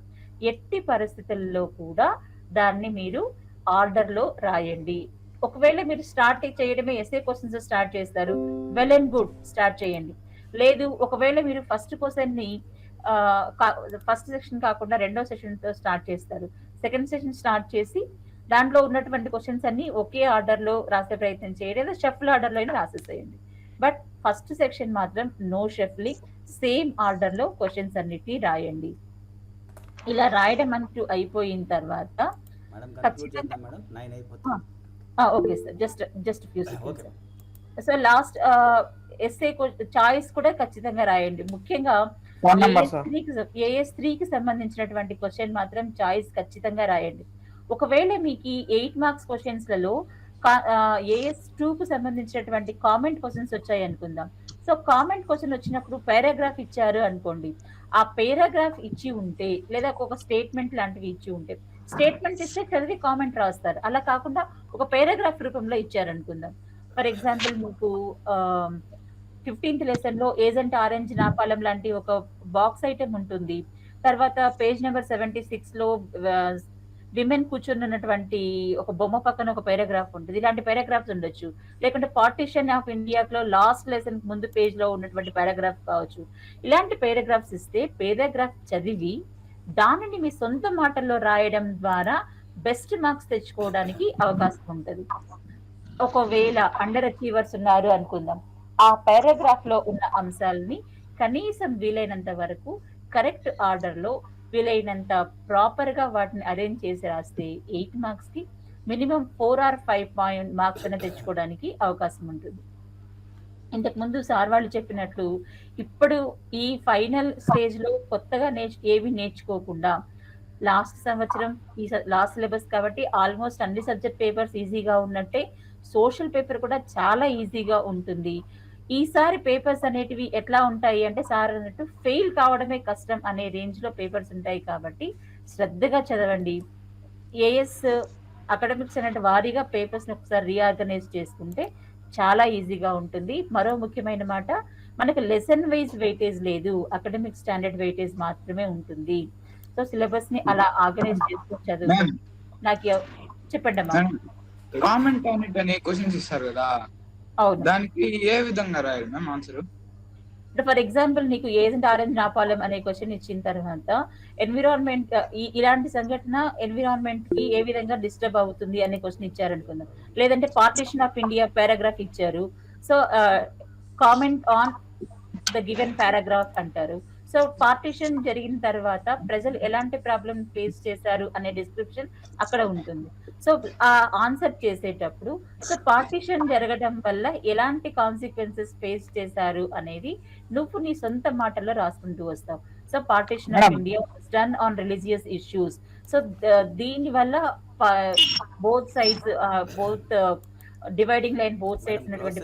ఎట్టి పరిస్థితుల్లో కూడా దాన్ని మీరు ఆర్డర్ లో రాయండి. ఒకవేళ మీరు స్టార్ట్ చేయడమే ఎస్ఏ క్వశ్చన్స్ స్టార్ట్ చేస్తారు, వెల్ అండ్ గుడ్, స్టార్ట్ చేయండి. లేదు, ఒకవేళ మీరు ఫస్ట్ క్వశ్చన్ ని ఫస్ట్ సెక్షన్ కాకుండా రెండో సెక్షన్ తో స్టార్ట్ చేస్తారు, సెకండ్ సెక్షన్ స్టార్ట్ చేసి దాంట్లో ఉన్నటువంటి క్వశ్చన్స్ అన్ని ఒకే ఆర్డర్ లో రాసే ప్రయత్నం చేయండి, లేదా షఫుల్ ఆర్డర్ లో అయినా రాసేసేయండి. బట్ ఫస్ట్ సెక్షన్ మాత్రం నో షఫ్లింగ్, సేమ్ ఆర్డర్ లో క్వశ్చన్స్ అన్నిటి రాయండి. ఇలా రాయడం అంటూ అయిపోయిన తర్వాత okay sir, just few seconds. So last essay choice కూడా ఖచ్చితంగా రాయండి. ముఖ్యంగా AS3 కి సంబంధించినటువంటి క్వశ్చన్ మాత్రం చాయిస్ ఖచ్చితంగా రాయండి. ఒకవేళ మీకు 8 మార్క్స్ క్వశ్చన్స్ లలో AS2 కు సంబంధించినటువంటి కామెంట్ క్వశ్చన్స్ వచ్చాయి అనుకుందాం. సో కామెంట్ క్వశ్చన్ వచ్చినప్పుడు పారాగ్రాఫ్ ఇచ్చారు అనుకోండి, ఆ పారాగ్రాఫ్ ఇచ్చి ఉంటే, లేదా ఒక స్టేట్మెంట్ లాంటివి ఇచ్చి ఉంటే, స్టేట్మెంట్ ఇస్తే చదివి కామెంట్ రాస్తారు. అలా కాకుండా ఒక పారాగ్రాఫ్ రూపంలో ఇచ్చారు అనుకుందాం. ఫర్ ఎగ్జాంపుల్ మీకు 15th లెసన్ లో ఏజెంట్ ఆరెంజ్ నాపాలం లాంటి ఒక బాక్స్ ఐటమ్ ఉంటుంది. తర్వాత పేజ్ నెంబర్ 76 లో విమెన్ కూర్చున్నటువంటి ఒక బొమ్మ పక్కన ఒక పారాగ్రాఫ్ ఉంటుంది. ఇలాంటి పారాగ్రాఫ్స్ ఉండొచ్చు. లేకుంటే పార్టిషన్ ఆఫ్ ఇండియాలో లాస్ట్ లెసన్ ముందు పేజ్ లో ఉన్నటువంటి పారాగ్రాఫ్ కావచ్చు. ఇలాంటి పారాగ్రాఫ్స్ ఇస్తే పారాగ్రాఫ్ చదివి దానిని మీ సొంత మాటల్లో రాయడం ద్వారా బెస్ట్ మార్క్స్ తెచ్చుకోవడానికి అవకాశం ఉంటుంది. ఒకవేళ అండర్ అచీవర్స్ ఉన్నారు అనుకుందాం, ఆ పారాగ్రాఫ్ లో ఉన్న అంశాలని కనీసం వీలైనంత వరకు కరెక్ట్ ఆర్డర్ లో వీలైనంత ప్రాపర్ గా వాటిని అరేంజ్ చేసి రాస్తే 8 మార్క్స్ కి మినిమం 4 or 5 మార్క్స్ అని తెచ్చుకోవడానికి అవకాశం ఉంటుంది. ఇంతకు ముందు సార్ వాళ్ళు చెప్పినట్లు ఇప్పుడు ఈ ఫైనల్ స్టేజ్ లో కొత్తగా ఏవి నేర్చుకోకుండా లాస్ట్ సంవత్సరం ఈ లాస్ట్ సిలబస్ కాబట్టి ఆల్మోస్ట్ అన్ని సబ్జెక్ట్ పేపర్స్ ఈజీగా ఉన్నట్టే సోషల్ పేపర్ కూడా చాలా ఈజీగా ఉంటుంది. ఈసారి పేపర్స్ అనేటివి ఎట్లా ఉంటాయి అంటే, సార్ అన్నట్టు ఫెయిల్ కావడమే కష్టం అనే రేంజ్ లో పేపర్స్ ఉంటాయి కాబట్టి శ్రద్ధగా చదవండి. AS అకాడమిక్స్ అనే వారీగా పేపర్స్ ని ఒకసారి రీఆర్గనైజ్ చేసుకుంటే చాలా ఈజీగా ఉంటుంది. మరో ముఖ్యమైన మాట, మనకు లెసన్ వైజ్ వెయిటేజ్ లేదు, అకాడమిక్ స్టాండర్డ్ వెయిటేజ్ మాత్రమే ఉంటుంది. సో సిలబస్ ని అలా ఆర్గనైజ్ చేసుకుని చదువు. నాకు చెప్పండి అమ్మా. కామెంట్ అనే క్వశ్చన్స్ ఇస్తారు కదా, అవును, దానికి ఏ విధంగా రాయాలి మ్యామ్ ఆన్సర్? ఫర్ ఎగ్జాంపుల్ నీకు ఏజెంట్ ఆరెంజ్ నాపాలం అనే క్వశ్చన్ ఇచ్చిన తర్వాత ఎన్విరాన్మెంట్, ఇలాంటి సంఘటన ఎన్విరాన్మెంట్ కి ఏ విధంగా డిస్టర్బ్ అవుతుంది అనే క్వశ్చన్ ఇచ్చారు అనుకుందాం. లేదంటే పార్టిషన్ ఆఫ్ ఇండియా పారాగ్రాఫ్ ఇచ్చారు. So comment on the given paragraph అంటారు. సో పార్టిషన్ జరిగిన తర్వాత ప్రజలు ఎలాంటి ప్రాబ్లం ఫేస్ చేశారు అనే డిస్క్రిప్షన్ అక్కడ ఉంటుంది. సో ఆ ఆన్సర్ చేసేటప్పుడు సో పార్టిషన్ జరగడం వల్ల ఎలాంటి కాన్సిక్వెన్సెస్ ఫేస్ చేశారు అనేది నువ్వు నీ సొంత మాటల్లో రాసుకుంటూ వస్తావు. So partition of India was done on religious issues. So దీని వల్ల both sides, both dividing line both sides ఉన్నటువంటి